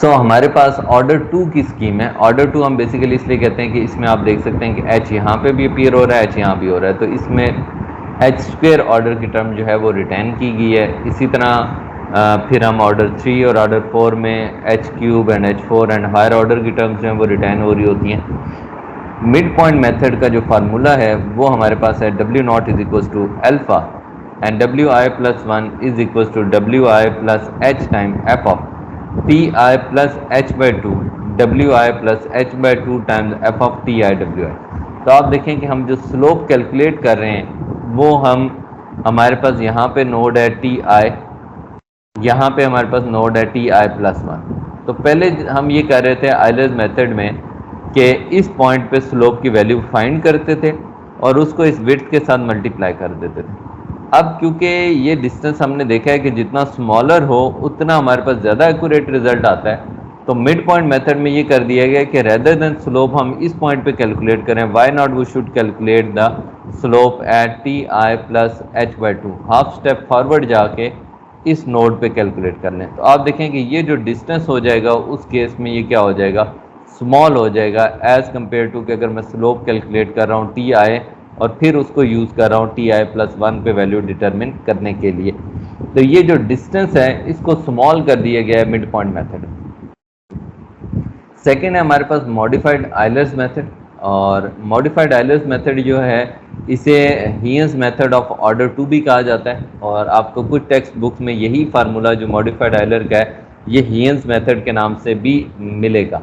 So हमारे पास ऑर्डर 2 की स्कीम है। ऑर्डर 2 हम बेसिकली इसलिए कहते हैं कि इसमें आप देख सकते हैं कि h यहाँ पे भी अपीयर हो रहा है, h यहाँ भी हो रहा है, तो इसमें h स्क्वायर ऑर्डर की टर्म जो है वो रिटेन की गई है। इसी तरह फिर हम ऑर्डर 3 और ऑर्डर 4 में h³ and h4 and higher order की टर्म्स जो हैं वो रिटर्न हो रही होती हैं। मिड पॉइंट मेथड का जो फार्मूला है वो हमारे पास है W0 is equal to alpha and WI+1 is equal to WI+H time f of TI plus H/2 WI+H/2 times f of TI WI। तो आप देखें कि हम जो स्लोप कैलकुलेट कर रहे हैं वो हमारे पास यहाँ पे नोड है TI, यहाँ पे हमारे पास नोड है TI+1। तो पहले हम ये कर रहे थे आइलर्स मेथड में कि इस पॉइंट पे स्लोप की वैल्यू फाइंड करते थे और उसको इस विड्थ के साथ मल्टीप्लाई कर देते थे। अब क्योंकि ये डिस्टेंस हमने देखा है कि जितना स्मॉलर हो उतना हमारे पास ज़्यादा एक्यूरेट रिजल्ट आता है, तो मिड पॉइंट मेथड में ये कर दिया गया कि रेदर देन स्लोप हम इस पॉइंट पे कैलकुलेट करें, why not we should calculate the slope at TI+H/2, half step forward जाके इस नोड पे कैलकुलेट कर लें। तो आप देखें कि ये जो डिस्टेंस हो जाएगा उस केस में ये क्या हो जाएगा, स्मॉल हो जाएगा एज कंपेयर टू कि अगर मैं स्लोप कैलकुलेट कर रहा हूँ TI और फिर उसको यूज़ कर रहा हूँ TI+1 पे वैल्यू डिटरमिन करने के लिए। तो ये जो डिस्टेंस है इसको स्मॉल कर दिया गया है मिड पॉइंट मेथड। सेकेंड है हमारे पास मॉडिफाइड आइलर्स मेथड, और मॉडिफाइड आइलर्स मेथड जो है इसे हियंस मेथड ऑफ ऑर्डर 2 भी कहा जाता है, और आपको कुछ टेक्स्ट बुक्स में यही फार्मूला जो मॉडिफाइड आइलर का है ये हियंस मेथड के नाम से भी मिलेगा।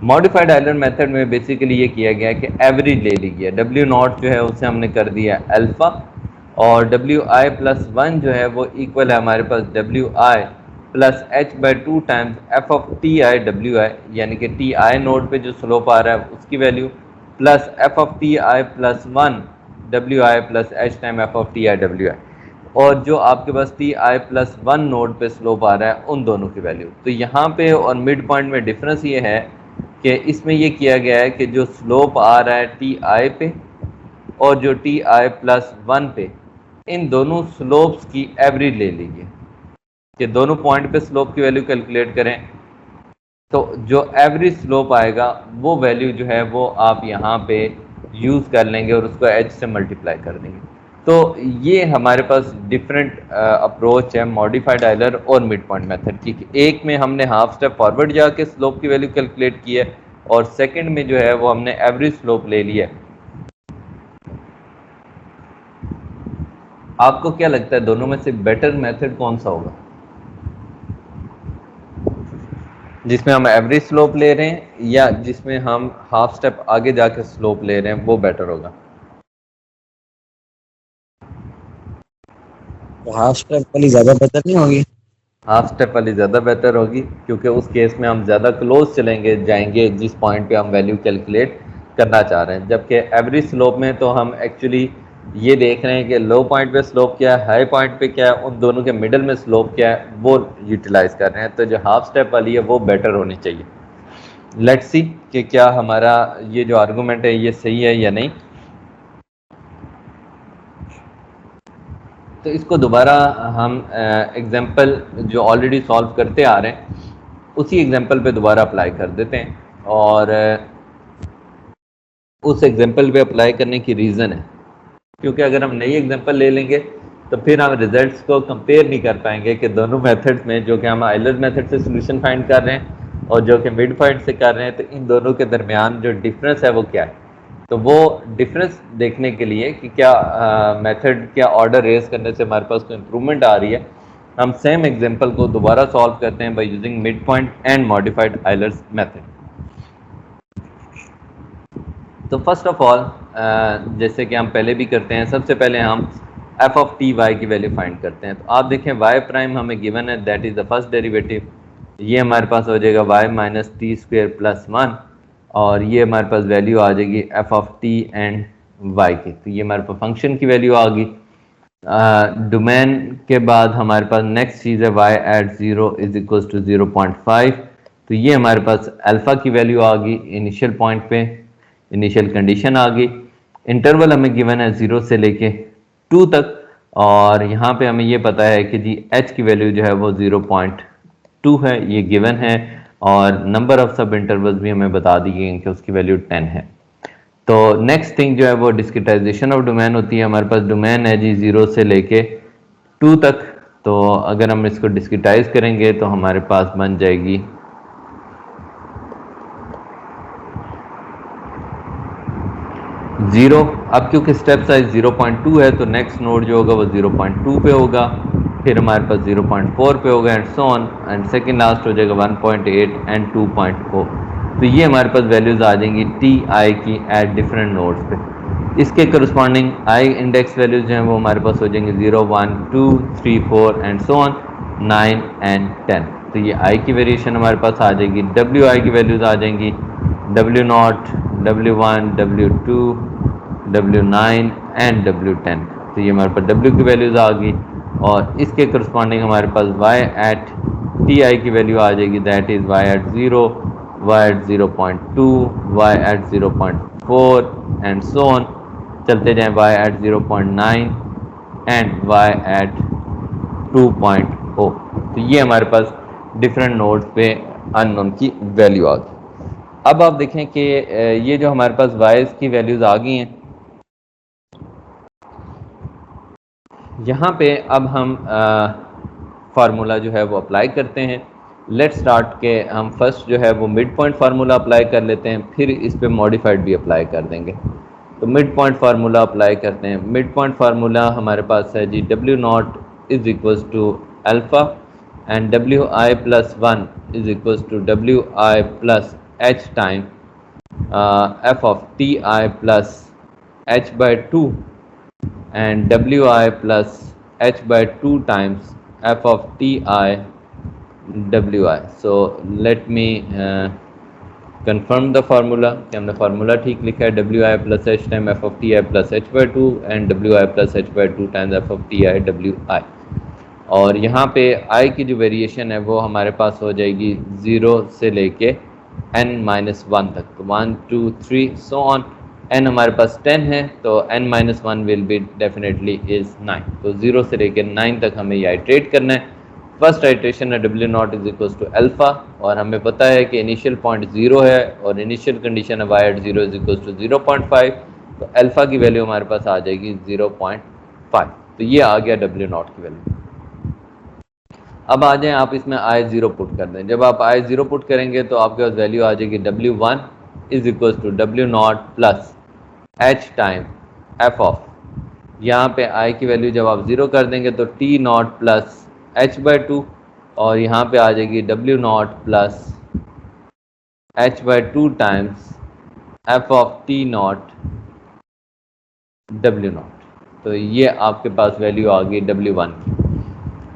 मॉडिफाइड आइलर मेथड में बेसिकली ये किया गया है कि एवरेज ले ली गया, W0 जो है उसे हमने कर दिया अल्फा, और WI+1 जो है वो इक्वल है हमारे पास WI+H/2 times f of TI WI, यानी कि TI नोड पे जो स्लोप आ रहा है उसकी value plus f of TI+1 WI+H time f of TI WI, और जो आपके पास TI+1 नोड पे स्लोप आ रहा है उन दोनों की वैल्यू। तो यहाँ पे और मिड पॉइंट में डिफरेंस ये है कि इसमें ये किया गया है कि जो स्लोप आ रहा है TI पे और जो TI+1 पे, इन दोनों स्लोप्स की एवरेज ले लीजिए कि दोनों पॉइंट पे स्लोप की वैल्यू कैलकुलेट करें, तो जो एवरेज स्लोप आएगा वो वैल्यू जो है वो आप यहाँ पे यूज़ कर लेंगे और उसको h से मल्टीप्लाई कर देंगे। तो ये हमारे पास डिफरेंट अप्रोच है मॉडिफाइड आइलर और मिड पॉइंट मेथड की। एक में हमने हाफ स्टेप फॉरवर्ड जाके स्लोप की वैल्यू कैलकुलेट की है, और सेकंड में जो है वो हमने एवरेज स्लोप ले लिया है। आपको क्या लगता है दोनों में से बेटर मेथड कौन सा होगा, जिसमें हम एवरेज स्लोप ले रहे हैं या जिसमें हम हाफ स्टेप आगे जाके स्लोप ले रहे हैं, वो बेटर होगा? तो हाफ स्टेप वाली ज़्यादा बेहतर नहीं होगी? हाफ स्टेप वाली ज़्यादा बेहतर होगी, क्योंकि उस केस में हम ज़्यादा क्लोज जाएंगे जिस पॉइंट पे हम वैल्यू कैलकुलेट करना चाह रहे हैं, जबकि एवरेज स्लोप में तो हम एक्चुअली ये देख रहे हैं कि लो पॉइंट पे स्लोप क्या है, हाई पॉइंट पे क्या है, उन दोनों के मिडल में स्लोप क्या है, वो यूटिलाइज कर रहे हैं। तो जो हाफ स्टेप वाली है वो बेटर होनी चाहिए। लेट्स सी कि क्या हमारा ये जो आर्गूमेंट है ये सही है या नहीं। तो इसको दोबारा हम एग्जांपल जो ऑलरेडी सॉल्व करते आ रहे हैं उसी एग्जांपल पे दोबारा अप्लाई कर देते हैं, और उस एग्जांपल पे अप्लाई करने की रीज़न है क्योंकि अगर हम नई एग्जांपल ले लेंगे तो फिर हम रिजल्ट्स को कंपेयर नहीं कर पाएंगे कि दोनों मेथड्स में, जो कि हम आइलर मेथड से सोल्यूशन फाइंड कर रहे हैं और जो कि मिड पॉइंट से कर रहे हैं, तो इन दोनों के दरमियान जो डिफरेंस है वो क्या है। तो वो डिफरेंस देखने के लिए कि क्या मेथड क्या ऑर्डर रेज करने से हमारे पास कोई इंप्रूवमेंट आ रही है, हम सेम एग्जांपल को दोबारा सॉल्व करते हैं by using mid point and modified Euler's method. तो फर्स्ट ऑफ ऑल जैसे कि हम पहले भी करते हैं, सबसे पहले हम f ऑफ टी वाई की वैल्यू फाइंड करते हैं। तो आप देखें y प्राइम हमें गिवन है, that is the first derivative, ये हमारे पास हो जाएगा y minus T square plus 1, और ये हमारे पास वैल्यू आ जाएगी f of t and y की। तो ये हमारे पास फंक्शन की वैल्यू आ गई। डोमेन के बाद हमारे पास नेक्स्ट चीज़ है y at 0 is equal to 0.5, तो ये हमारे पास अल्फ़ा की वैल्यू आ गई इनिशियल पॉइंट पे, इनिशियल कंडीशन आ गई। इंटरवल हमें गिवन है 0 से लेके 2 तक, और यहाँ पे हमें ये पता है कि जी h की वैल्यू जो है वो 0.2 है, ये गिवन है, और नंबर ऑफ सब इंटरवल्स भी हमें बता दी गई कि उसकी वैल्यू 10 है। तो नेक्स्ट थिंग जो है वो डिस्क्रिटाइजेशन ऑफ डोमेन होती है। हमारे पास डोमेन है जी 0 से लेके 2 तक, तो अगर हम इसको डिस्क्रिटाइज करेंगे तो हमारे पास बन जाएगी 0। अब क्योंकि स्टेप साइज 0.2 है तो नेक्स्ट नोड जो होगा वो 0.2 पे होगा, फिर हमारे पास 0.4 पे होगा and so on, and second last हो जाएगा 1.8 एंड 2.0। तो ये हमारे पास वैल्यूज़ आ जाएंगी टी आई की एट डिफरेंट नोड्स पे। इसके करस्पॉन्डिंग आई इंडेक्स वैल्यूज जो हैं वो हमारे पास हो जाएंगे 0, 1, 2, 3, 4 एंड सो ऑन 9 एंड 10। तो ये आई की वेरिएशन हमारे पास आ जाएगी। डब्ल्यू आई की वैल्यूज आ जाएंगी W0, W1, W2, W9 and W10। तो ये हमारे पास W की वैल्यूज आ गई और इसके करस्पॉन्डिंग हमारे पास Y एट टी आई की वैल्यू आ जाएगी, that is Y at 0, Y at 0.2, Y at 0.4 and so on. चलते जाएं Y at 0.9 and Y at 2.0। तो ये हमारे पास डिफरेंट नोड्स पे अननोन की वैल्यू आ गई। अब आप देखें कि ये जो हमारे पास वाइज की वैल्यूज आ गई हैं, यहाँ पे अब हम फार्मूला जो है वो अप्लाई करते हैं। लेट्स स्टार्ट के हम फर्स्ट जो है वो मिड पॉइंट फार्मूला अप्लाई कर लेते हैं, फिर इस पे मॉडिफाइड भी अप्लाई कर देंगे। तो मिड पॉइंट फार्मूला अप्लाई करते हैं। मिड पॉइंट फार्मूला हमारे पास है जी W0 is equals to alpha and WI plus 1 is equals to WI plus H time F of TI plus H/2 and WI plus H/2 times F of TI WI. So let me confirm the formula कि हमने formula ठीक लिखा है WI plus H time F of TI plus H/2 and WI plus H/2 times F of TI WI। और यहाँ पे I की जो वेरिएशन है वो हमारे पास हो जाएगी 0 से लेके n-1 तक, तो 1, 2, 3 सो ऑन। n हमारे पास 10 है तो n-1 will be definitely is 9। तो 0 से लेकर 9 तक हमें ये आइट्रेट करना है। फर्स्ट आइट्रेशन है W0 is equal to alpha और हमें पता है कि इनिशियल पॉइंट 0 है और इनिशियल कंडीशन है y at 0 is equal to 0.5, तो अल्फा की वैल्यू हमारे पास आ जाएगी 0.5। तो ये आ गया W0 की वैल्यू। अब आ जाएं आप इसमें I0 पुट कर दें। जब आप I0 पुट करेंगे तो आपके पास वैल्यू आ जाएगी W1 is equal to W0 plus H time F of, यहाँ पे I की वैल्यू जब आप 0 कर देंगे तो T0 प्लस H/2 और यहाँ पे आ जाएगी W0 plus H/2 times F of T0 W0। तो ये आपके पास वैल्यू आ गई W1 की।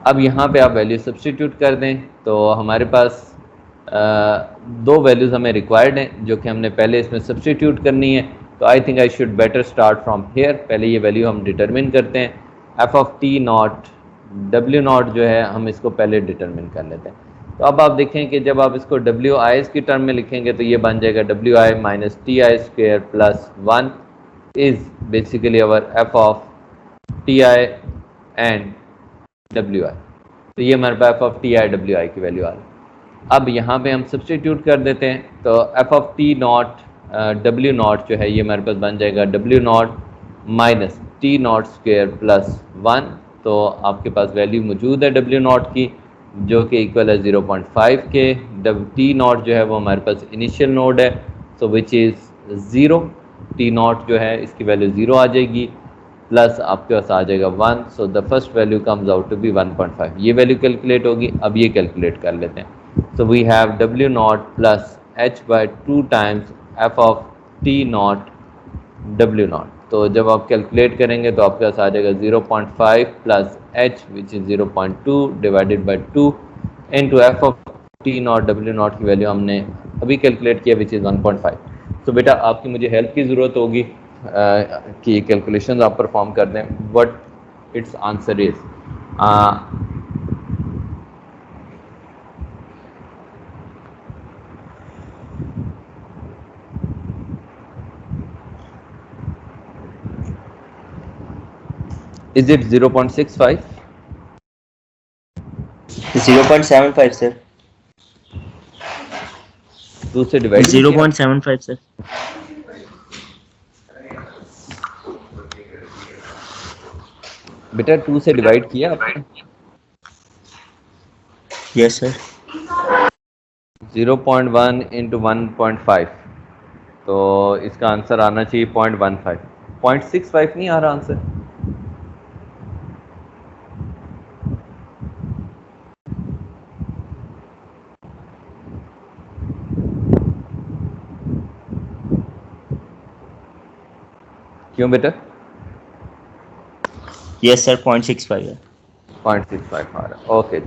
अब यहाँ पे आप वैल्यू सब्सटीट्यूट कर दें तो हमारे पास दो वैल्यूज़ हमें रिक्वायर्ड हैं जो कि हमने पहले इसमें सब्सटीट्यूट करनी है। तो I think I should better start from here. पहले ये वैल्यू हम डिटरमिन करते हैं। एफ ऑफ T0 W0 जो है हम इसको पहले डिटरमिन कर लेते हैं। तो अब आप देखें कि जब आप इसको WI की टर्म में लिखेंगे तो ये बन जाएगा WI minus TI square plus 1 is basically our F of TI and WI। तो ये हमारे पास एफ ऑफ TI WI की वैल्यू आ रही है। अब यहाँ पे हम सब्सटीट्यूट कर देते हैं तो एफ ऑफ T0 W0 जो है ये हमारे पास बन जाएगा W0 minus T0 square plus 1। तो आपके पास वैल्यू मौजूद है W0 की जो कि इक्वल है 0.5 के। T0 जो है वो हमारे पास इनिशियल नोड है, सो विच इज़ 0। T0 जो है इसकी वैल्यू 0 आ जाएगी प्लस आपके पास आ जाएगा 1, so the first value comes out to be 1.5। ये वैल्यू कैलकुलेट होगी। अब ये कैलकुलेट कर लेते हैं। So we have W0 plus H/2 times F of T0 W0। तो जब आप कैलकुलेट करेंगे तो आपके पास आ जाएगा 0.5 plus H which is 0.2 divided by 2 into F of T0 W0 की वैल्यू हमने अभी कैलकुलेट किया विच इज़ 1.5। तो बेटा आपकी मुझे हेल्प की ज़रूरत होगी कि कैलकुलेशंस आप परफॉर्म कर दें। What it's answer is is it 0.65? 0.75 sir. 2 से डिवाइड 0.75 सर। बेटा 2 से डिवाइड किया आपने? Yes sir. 0.1 इंटू 1.5, तो इसका आंसर आना चाहिए 0.15। 0.65 नहीं आ रहा आंसर। क्यों बेटा? यस सर 0.65 है। 0.65 आ रहा। ओके,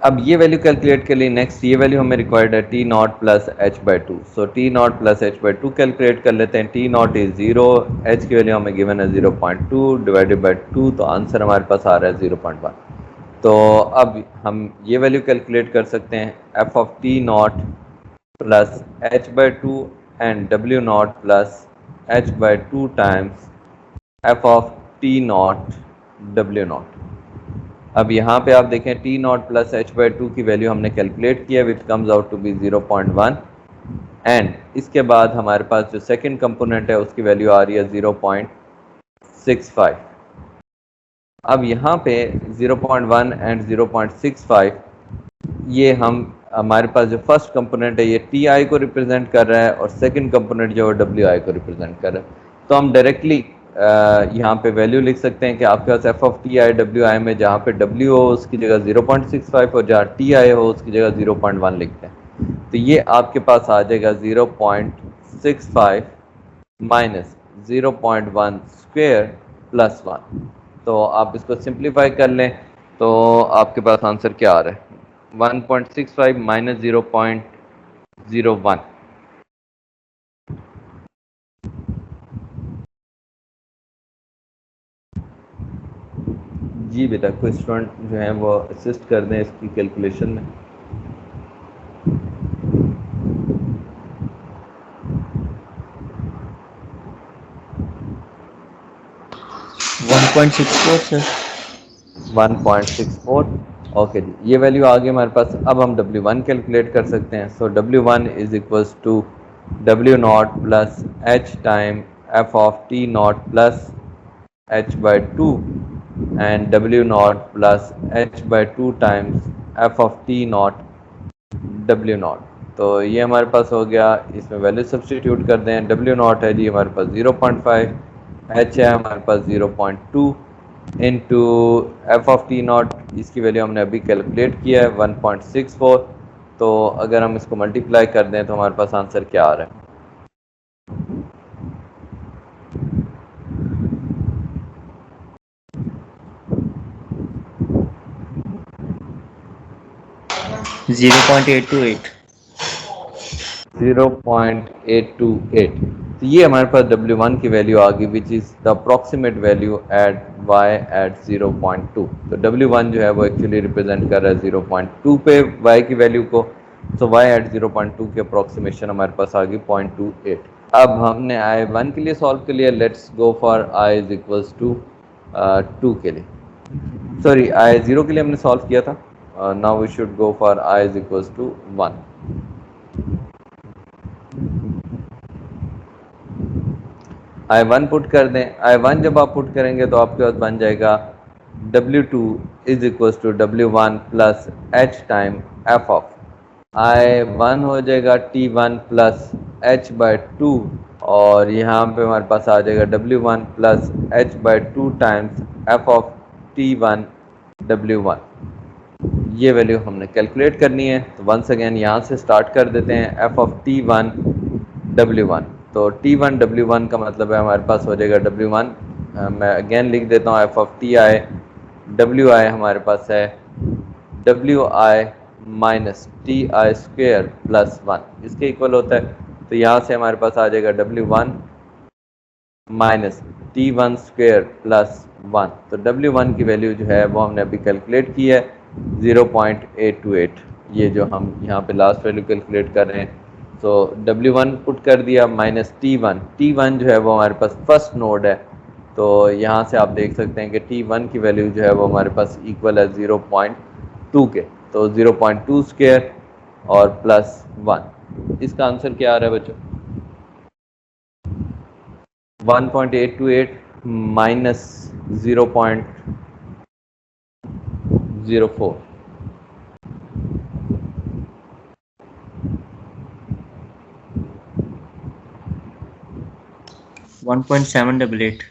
अब ये वैल्यू कैलकुलेट के लिए नेक्स्ट ये वैल्यू हमें रिक्वायर्ड है T naught plus H by to. So T naught plus H by to calculate कर लेते हैं। टी नॉट इज 0, एच की वैल्यू हमें गिवन है 0.2 डिवाइडेड बाई 2, तो आंसर हमारे पास आ रहा है 0.1। तो अब हम ये वैल्यू कैलकुलेट कर सकते हैं, F of T naught plus H by two and W naught plus H by two times F of T naught W naught. अब यहाँ पे आप देखें T naught plus H by two की वैल्यू हमने कैलकुलेट किया, which comes out to be 0.1, and इसके बाद हमारे पास जो सेकंड कंपोनेंट है उसकी वैल्यू आ रही है 0.65। अब यहाँ पे 0.1 एंड 0.65 ये हमारे पास जो फर्स्ट कंपोनेंट है ये टी आई को रिप्रेजेंट कर रहा है और सेकंड कंपोनेंट जो है डब्ल्यू आई को रिप्रेजेंट कर रहा है। तो हम डायरेक्टली यहाँ पे वैल्यू लिख सकते हैं कि आपके पास F of T I W I में जहाँ पे डब्ल्यू हो उसकी जगह 0.65 और जहाँ टी आई हो उसकी जगह 0.1 लिखते हैं। तो ये आपके पास आ जाएगा 0.65 माइनस 0.1 स्क्वेयर प्लस 1। तो आप इसको सिंप्लीफाई कर लें तो आपके पास आंसर क्या आ रहा है, 1.65 माइनस 0.01। जी बेटा, कोई स्टूडेंट जो है वो असिस्ट कर दें इसकी कैलकुलेशन में। One point six four sir. 1.64। Okay जी, ये वैल्यू आ गई हमारे पास। अब हम W1 कैलकुलेट कर सकते हैं। So W1 is equals to W naught plus H time F of T naught plus H by two and W naught plus H by two times F of T naught W naught. तो ये हमारे पास हो गया, इसमें value substitute कर दें। W naught है जी हमारे पास 0.5, एच है हमारे पास 0.2 into F of T not, इसकी वैल्यू हमने अभी कैलकुलेट किया है 1.64। तो अगर हम इसको मल्टीप्लाई कर दें तो हमारे पास आंसर क्या आ रहा है, 0.828। 0.828। तो ये हमारे पास W1 की वैल्यू आ गई, which is the approximate value at y at 0.2। तो W1 जो है वो एक्चुअली रिप्रेजेंट कर रहा है 0.2 पे y की वैल्यू को। तो y एट 0.2 की अप्रॉक्सीमेशन हमारे पास आ गई 0.28। अब हमने I1 के लिए सॉल्व के लिए, let's go for I is equals to 2 के लिए, सॉरी I0 के लिए हमने सॉल्व किया था। Now we should go for I is equals to 1। I1 put कर दें। I1 जब आप पुट करेंगे तो आपके पास बन जाएगा W2 is equals to W1 plus H time F of I1 हो जाएगा T1 प्लस H बाई 2, और यहाँ पे हमारे पास आ जाएगा W1 plus H by 2 times F of T1 W1। ये वैल्यू हमने कैलकुलेट करनी है। तो वंस अगेन यहाँ से स्टार्ट कर देते हैं, F ऑफ T1 W1। तो T1 W1 का मतलब है हमारे पास हो जाएगा W1, मैं अगेन लिख देता हूँ, F ऑफ TI WI हमारे पास है WI minus TI square plus 1, इसके इक्वल होता है। तो यहाँ से हमारे पास आ जाएगा W1 minus T1 square plus 1। तो W1 की वैल्यू जो है वो हमने अभी कैलकुलेट की है 0.828, ये जो हम यहाँ पे लास्ट वैल्यू कैलकुलेट कर रहे हैं। तो W1 पुट कर दिया माइनस T1 जो है वो हमारे पास फर्स्ट नोड है। तो यहाँ से आप देख सकते हैं कि T1 की वैल्यू जो है वो हमारे पास इक्वल है 0.2 के। तो 0.2 स्क्वेयर और प्लस 1, इसका आंसर क्या आ रहा है बच्चों, 1.828 माइनस 0. 0.04 1.788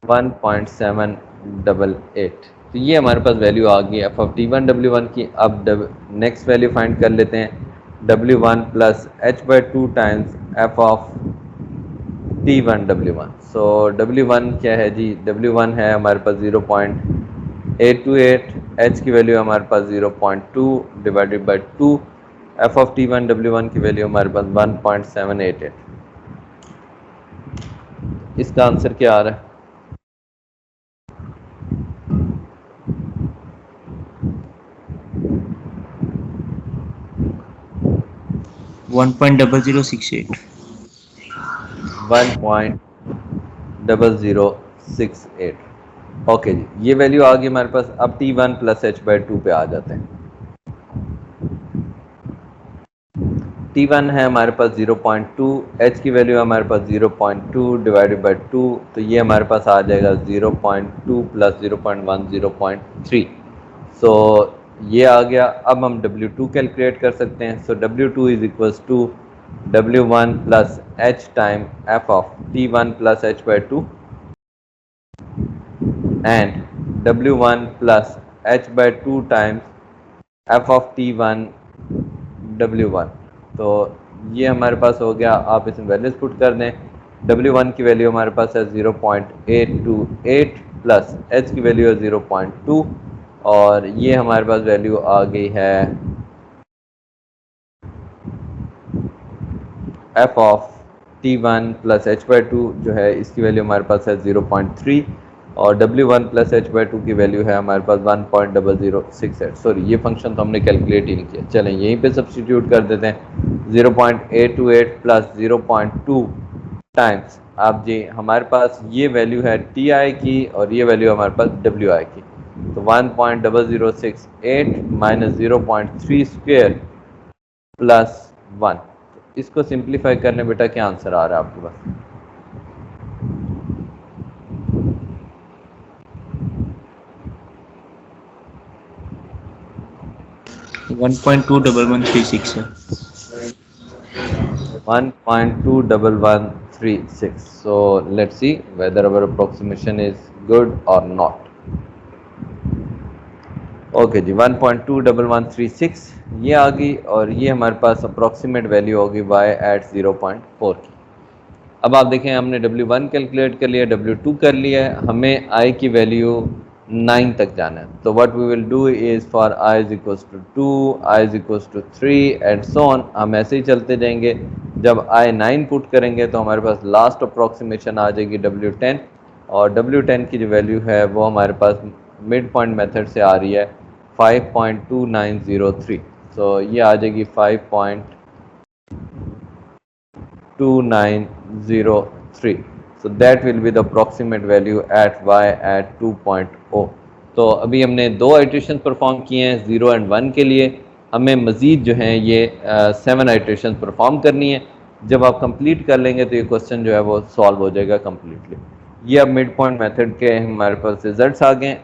1.788। तो ये हमारे पास वैल्यू आ गई एफ ऑफ T1 W1 की। अब नेक्स्ट वैल्यू फाइंड कर लेते हैं W1 plus H by two times F of T1 W1। So W1 क्या है जी, W1 है हमारे पास 0.828, H की वैल्यू हमारे पास 0.2 divided by 2, F of T1 W1 की वैल्यू हमारे पास 1.788। इसका आंसर क्या आ रहा है? 1.0068 1.0068। ओके जी, ये वैल्यू आ गई हमारे पास। अब T1 plus H by to पे आ जाते हैं। T1 है हमारे पास 0.2, H की वैल्यू हमारे पास 0.2 डिवाइडेड बाई 2, तो ये हमारे पास आ जाएगा 0.2 प्लस 0.1 0.3। सो ये आ गया। अब हम W2 कैलकुलेट कर सकते हैं। So W2 is equals to W1 plus H time F of T1 plus H by two and W1 plus H by 2 times F of T1 W1। तो ये हमारे पास हो गया। आप इसमें वैल्यूज पुट कर दें। W1 की वैल्यू हमारे पास है 0.828 प्लस H की वैल्यू है 0.2 और ये हमारे पास वैल्यू आ गई है F of T1 plus H by to जो है इसकी वैल्यू हमारे पास है 0.3 और W1 plus H by two की वैल्यू है हमारे पास 1.0068। सॉरी, ये फंक्शन तो हमने कैलकुलेट ही नहीं किया। चलें यहीं पे सब्सटीट्यूट कर देते हैं। 0.828 प्लस 0.2 टाइम्स, आप जी हमारे पास ये वैल्यू है TI की और ये वैल्यू हमारे पास WI की। तो 1.0068 माइनस 0.3 स्क्वेयर प्लस 1। इसको सिंप्लीफाई करने बेटा क्या आंसर आ रहा है आपके पास? 1.21136 है। 1.21136। so let's see whether our approximation is good or not. Okay जी, 1.21136 ये आ गई और ये हमारे पास अप्रॉक्सीमेट वैल्यू होगी y एट 0.4 की। अब आप देखें हमने W1 कैलकुलेट कर लिया, W2 कर लिया है, हमें I की वैल्यू 9 तक जाना है। तो what we will do is for I is equals to 2, I is equals to 3 and so on. हम ऐसे ही चलते जाएंगे। जब I 9 पुट करेंगे तो हमारे पास लास्ट अप्रॉक्सीमेशन आ जाएगी W10 और W10 की जो वैल्यू है वो हमारे पास मिड पॉइंट मेथड से आ रही है 5.2903। सो ये आ जाएगी 5.2903। so that will be the approximate value at y at 2.0। तो अभी हमने दो आइट्रेशन परफॉर्म किए हैं 0 एंड 1 के लिए। हमें मज़ीद जो है ये 7 आइट्रेशन परफॉर्म करनी है। जब आप कंप्लीट कर लेंगे तो ये क्वेश्चन जो है वो सॉल्व हो जाएगा कम्प्लीटली। ये अब मिड पॉइंट मेथड के हमारे पास रिजल्ट्स आ गए।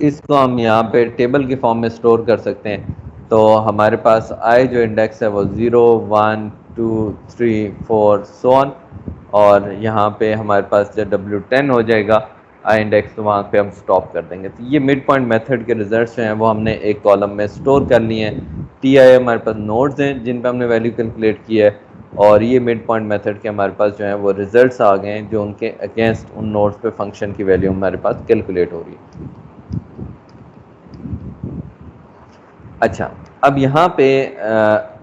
इसको हम यहाँ पे टेबल के फॉर्म में स्टोर कर सकते हैं। तो हमारे पास आई जो इंडेक्स है वो 0 1 2 3 4 सो ऑन और यहाँ पे हमारे पास जब W10 हो जाएगा आई इंडेक्स तो वहाँ पे हम स्टॉप कर देंगे। तो ये मिड पॉइंट मेथड के रिजल्ट्स जो हैं वो हमने एक कॉलम में स्टोर कर लिए हैं। TI हमारे पास नोट्स हैं जिन पर हमने वैल्यू कैलकुलेट की है और ये मिड पॉइंट मेथड के हमारे पास जो है वो रिजल्ट्स आ गए हैं जो उनके अगेंस्ट उन नोट्स पे फंक्शन की वैल्यू हमारे पास कैलकुलेट हो रही है। अच्छा, अब यहाँ पे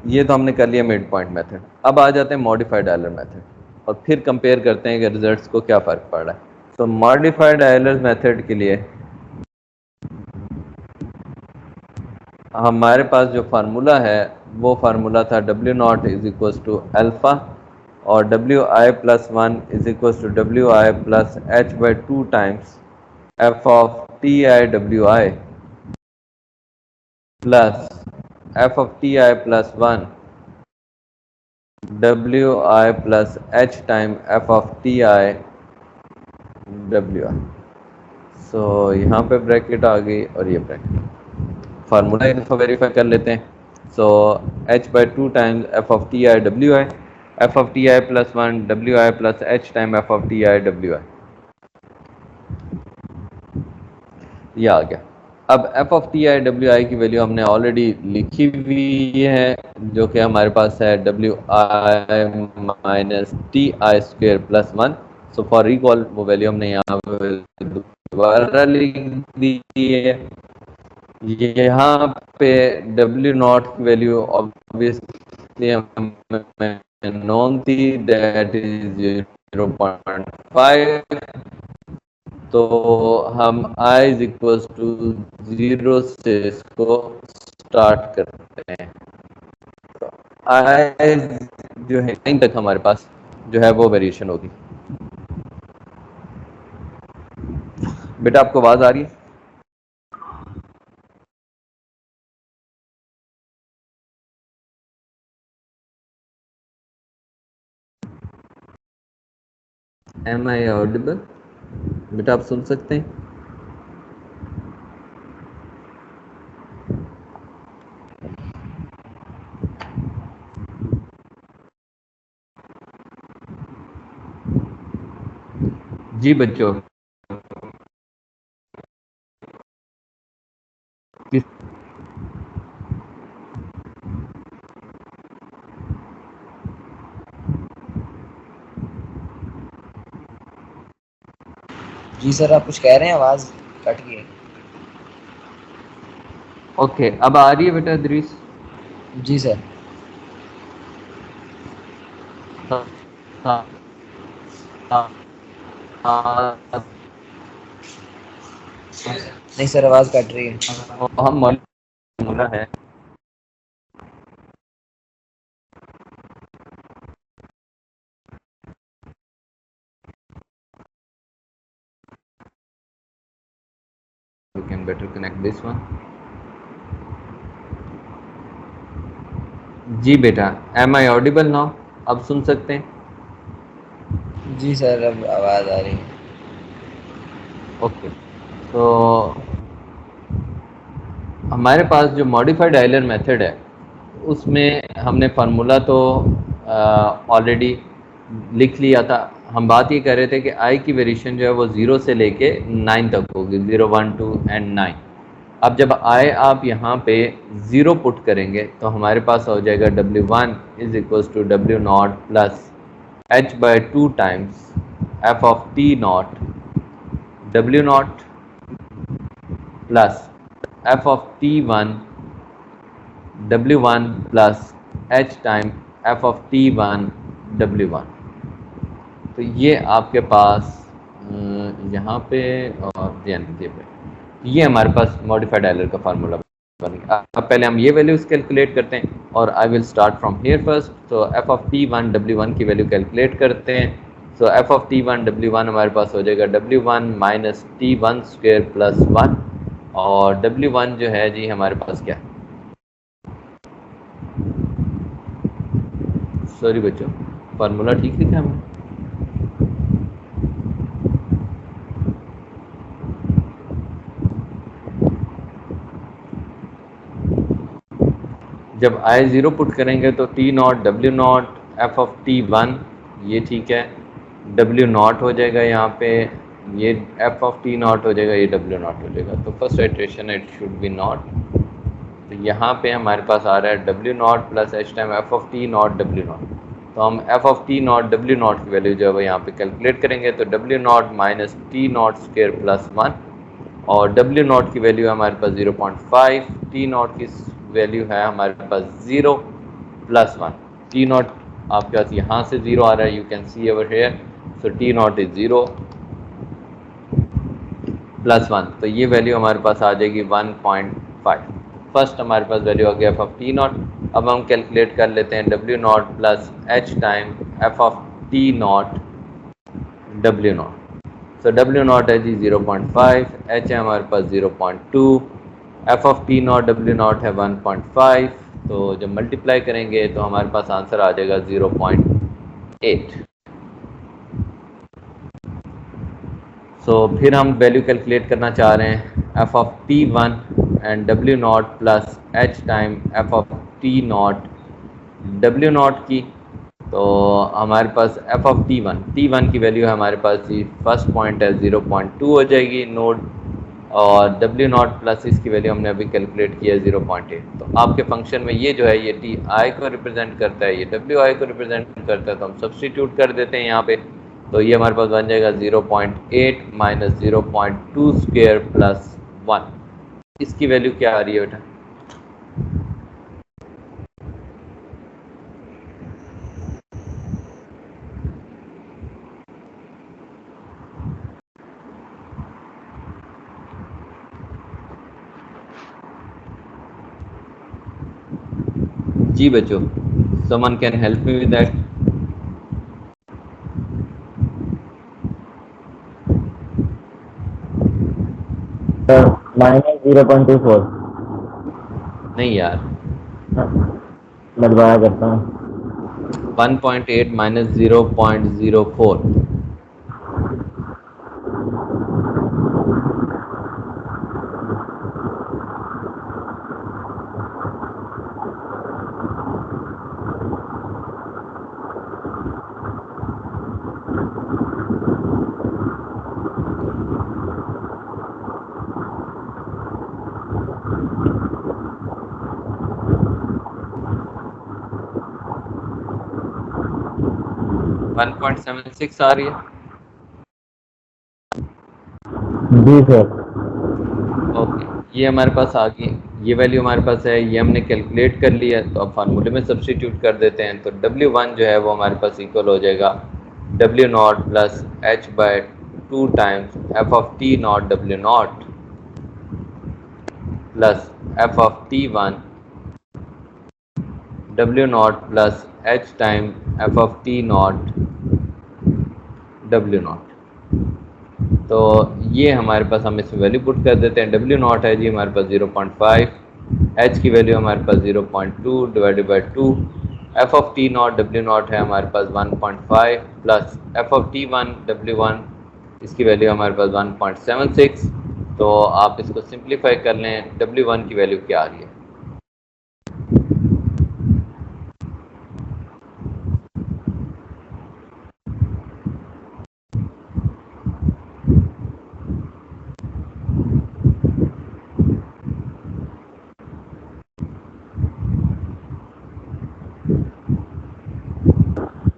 ये तो हमने कर लिया मिड पॉइंट मेथड। अब आ जाते हैं मॉडिफाइड आयलर मेथड और फिर कंपेयर करते हैं कि रिजल्ट्स को क्या फ़र्क पड़ रहा है। तो मॉडिफाइड आयलर मेथड के लिए हमारे पास जो फार्मूला है वो फार्मूला था W0 is equals to alpha और WI plus 1 is equals to WI plus H by 2 times F of TI WI plus F of TI plus 1 WI plus H time F of TI WI। सो यहाँ पे bracket आ गई और ये bracket. Formula इनको verify कर लेते हैं। सो h/2 times F of T I W I, F of T I plus 1 W I plus h time F of T I W आई, ये आ गया। अब F of T I W I की value हमने already लिखी हुई है, जो कि हमारे पास है W I minus T I square plus 1। So for recall वो वैल्यू हमने यहाँ पे दोबारा लिख दी है। यहाँ पे डब्ल्यू नॉट की वैल्यू ऑब्वियसली हमें नॉन थी, दैट इज 0.5। तो हम i इज इक्वल टू 0 से इसको स्टार्ट करते हैं। तो i जो है 9 तक हमारे पास जो है वो वेरिएशन होगी। बेटा आपको आवाज आ रही है? Am I audible? बेटा आप सुन सकते हैं? जी बच्चों, जी सर, आप कुछ कह रहे हैं, आवाज़ कट गई। ओके, अब आ रही है बेटा दृश? जी सर। हाँ, हाँ, हाँ, हाँ, नहीं सर, आवाज़ कट रही है। हम मौलाना है। You can better connect this one. जी बेटा, am I audible now? अब सुन सकते हैं? जी सर, अब आवाज़ आ रही है। ओके, तो हमारे पास जो मॉडिफाइड आयलर मेथड है उसमें हमने फार्मूला तो ऑलरेडी लिख लिया था। हम बात ये कर रहे थे कि आई की वेरिएशन जो है वो 0 से लेके 9 तक होगी, 0, 1, 2 एंड 9। अब जब आई आप यहाँ पे 0 पुट करेंगे तो हमारे पास हो जाएगा W1 is equals to W naught plus h/2 times F of T naught W naught plus F of T1 W1 plus h time F of T1 W1। तो ये आपके पास यहाँ पे और ये हमारे पास मॉडिफाइड आयलर का फार्मूला बन गया। अब पहले हम ये वैल्यूज कैलकुलेट करते हैं और I will start from here first. तो एफ ऑफ T1 W1 की वैल्यू कैलकुलेट करते हैं। सो एफ ऑफ T1 W1 हमारे पास हो जाएगा W1 minus T1 square plus 1, और W1 जो है जी हमारे पास क्या है, सॉरी बच्चों, फार्मूला ठीक लिखा हमने? जब आई 0 पुट करेंगे तो T naught W not F of T1 ये ठीक है, W नॉट हो जाएगा यहाँ पे, ये एफ ऑफ T नॉट हो जाएगा, ये W नॉट हो जाएगा। तो first iteration it should be not. तो यहाँ पे हमारे पास आ रहा है W naught plus H time F of T naught W naught. तो हम F of T naught W naught की वैल्यू जो है यहाँ पे कैलकुलेट करेंगे तो W not minus T naught square plus 1, और W नॉट की वैल्यू है हमारे पास 0.5, T नॉट की वैल्यू है हमारे पास 0 प्लस 1। T नॉट आपके पास यहाँ से 0 आ रहा है, you can C over here. So T not is 0 plus 1, तो ये वैल्यू हमारे पास आ जाएगी 1.5। फर्स्ट हमारे पास वैल्यू आ गया एफ ऑफ T नॉट। अब हम कैलकुलेट कर लेते हैं W naught plus H time F of T naught W naught. So W not है जी 0.5, H है हमारे पास 0.2, F of T naught W not है 1.5। तो जब मल्टीप्लाई करेंगे तो हमारे पास आंसर आ जाएगा 0.8। फिर हम वैल्यू कैलकुलेट करना चाह रहे हैं F of T one and W naught plus H time F of T naught W not की। तो हमारे पास एफ ऑफ टी वन की वैल्यू है हमारे पास जी फर्स्ट पॉइंट है 0.2 हो जाएगी नोड, और डब्ल्यू नॉट प्लस इसकी वैल्यू हमने अभी कैलकुलेट किया है 0.8। तो आपके फंक्शन में ये जो है ये टी आई को रिप्रेजेंट करता है, ये डब्ल्यू आई को रिप्रेजेंट करता है, तो हम सब्सटीट्यूट कर देते हैं यहाँ पे। तो ये हमारे पास बन जाएगा 0.8 माइनस 0.2 स्क्वेयर प्लस 1। इसकी वैल्यू क्या आ रही है बेटा? जी बच्चों, someone can help me with that? Minus 0.24। नहीं यार, मैं दोबारा करता हूँ। 1.8 माइनस 0.04। वन 1.76 आ रही है। जी सर। ओके, ये हमारे पास आ गई, ये वैल्यू हमारे पास है, ये हमने कैलकुलेट कर लिया। तो अब फार्मूले में सब्स्टिट्यूट कर देते हैं। तो W1 जो है वो हमारे पास इक्वल हो जाएगा W naught plus H by 2 times F of T naught W naught plus F of T1 W naught plus H time F of T naught W naught. तो ये हमारे पास, हम इसमें वैल्यू पुट कर देते हैं। W नॉट है जी हमारे पास 0.5, H की वैल्यू हमारे पास 0.2 divided by 2, F of T naught W not है हमारे पास 1.5 plus F of T1 W1, इसकी वैल्यू हमारे पास 1.76। तो आप इसको सिंप्लीफाई कर लें, W1 की वैल्यू क्या आ रही है?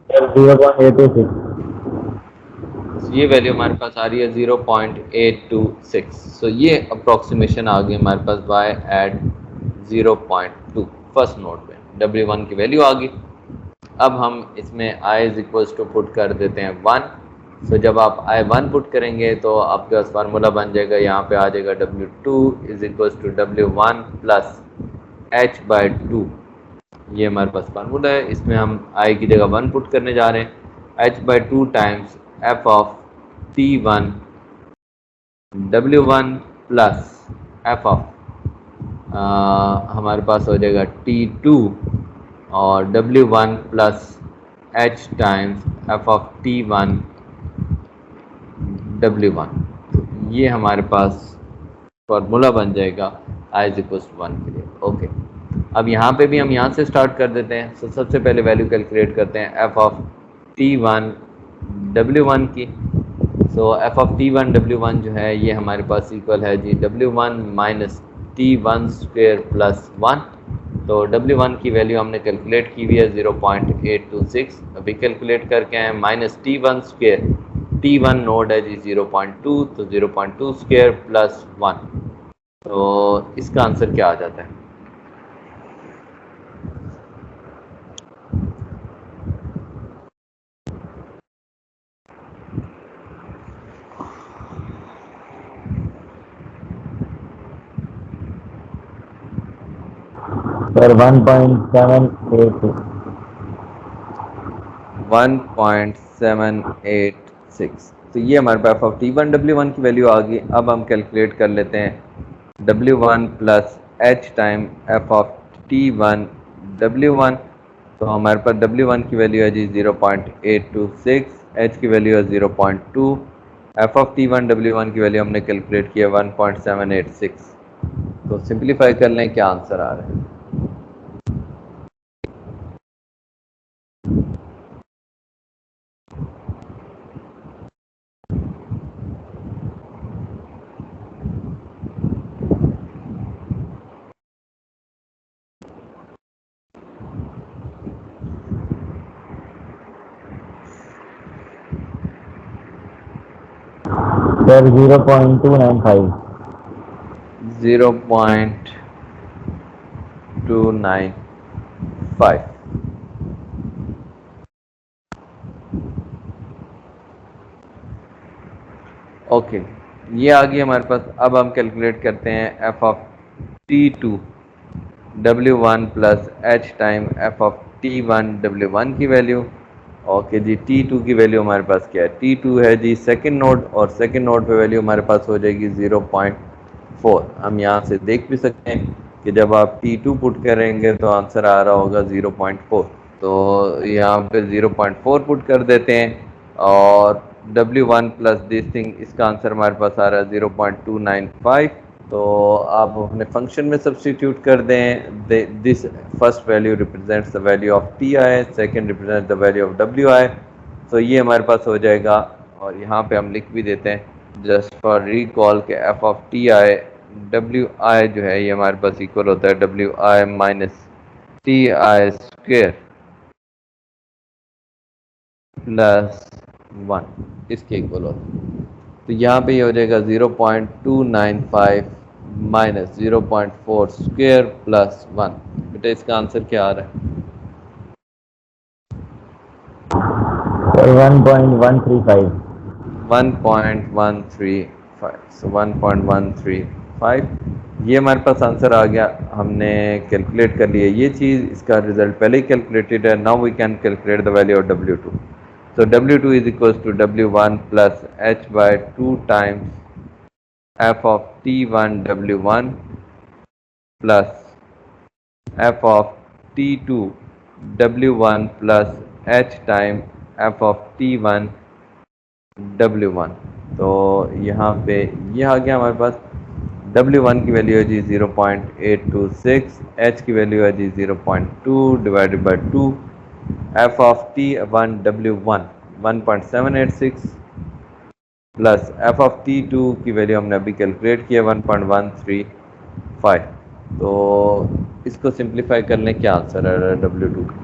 सर 0.826। ये वैल्यू हमारे पास आ रही है 0.826। सो ये अप्रॉक्सीमेशन आ गई हमारे पास बाय एट 0.2 फर्स्ट नोड पे W1 की वैल्यू आ गई। अब हम इसमें I is equals to put कर देते हैं 1। सो जब आप I1 पुट करेंगे तो आपके पास फार्मूला बन जाएगा, यहाँ पे आ जाएगा W2 is equals to W1 plus H by 2। ये हमारे पास फार्मूला है, इसमें हम I की जगह 1 पुट करने जा रहे हैं। H by 2 times F of T1 W1 plus F of हमारे पास हो जाएगा T2 और W1 plus H times F of T1 W1। ये हमारे पास फार्मूला बन जाएगा I इज इक्वल टू 1 के लिए। ओके, अब यहाँ पे भी हम यहाँ से स्टार्ट कर देते हैं। तो सबसे पहले वैल्यू कैलकुलेट करते हैं एफ ऑफ T1 W1 की। सो एफ ऑफ T1 W1 जो है ये हमारे पास इक्वल है जी W1 minus T1 square plus 1। तो W1 की वैल्यू हमने कैलकुलेट की हुई है 0.826, अभी कैलकुलेट करके हैं। Minus T1 square, T1 node है जी 0.2, तो 0.2 स्क्वेयर प्लस 1। तो इसका आंसर क्या आ जाता है? सर 1.786। 1.786। तो ये हमारे पास ऑफ T1 W1 की वैल्यू आ गई। अब हम कैलकुलेट कर लेते हैं W1 plus H time F of T1 W1। तो हमारे पास W1 की वैल्यू है जी 0.826, H की वैल्यू है 0.2 एफ ऑफ T1 W1 की वैल्यू हमने कैलकुलेट किया 1.786। तो सिंप्लीफाई कर लें, क्या आंसर आ रहा है? सर 0.295। 0.295। ओके, ये आ गई हमारे पास। अब हम कैलकुलेट करते हैं F of T2 W1 plus H time F of T1 W1 की वैल्यू। ओके जी, T2 की वैल्यू हमारे पास क्या है? T2 है जी सेकंड नोड, और सेकंड नोड पे वैल्यू हमारे पास हो जाएगी 0.4। हम यहाँ से देख भी सकते हैं कि जब आप T2 पुट करेंगे तो आंसर आ रहा होगा 0.4। तो यहाँ पे 0.4 पुट कर देते हैं, और W1 प्लस दिस थिंग, इसका आंसर हमारे पास आ रहा है 0.295। तो आप अपने फंक्शन में सब्सटीट्यूट कर दें। This first value represents the value of T I, second represents the value of W I. तो ये हमारे पास हो जाएगा, और यहाँ पे हम लिख भी देते हैं जस्ट फॉर रिकॉल के F of T I W I जो है ये हमारे पास इक्वल होता है W I minus T I square plus 1, इसके इक्वल होता है। तो यहाँ पे ये हो जाएगा 0.295 माइनस 0.4 स्क्वेयर प्लस 1। बेटा इसका आंसर क्या आ रहा है? सर 1.135। 1.135। सो 1.135 ये हमारे पास आंसर आ गया। हमने कैलकुलेट कर लिया ये चीज़, इसका रिजल्ट पहले ही कैलकुलेटेड है। Now we can calculate the value of W2। So W2 is equals to W1 plus H by 2 times F of T1 W1 plus F of T2 W1 plus H time F of T1 W1। तो यहाँ पे ये आ गया हमारे पास। W1 की value है जी 0.826, H की value है जी 0.2 divided by 2, F of T1 W1 1.786 plus F of T2 की वैल्यू हमने अभी कैलकुलेट किया 1.135। तो इसको सिंप्लीफाई कर लें, क्या आंसर है W2 का?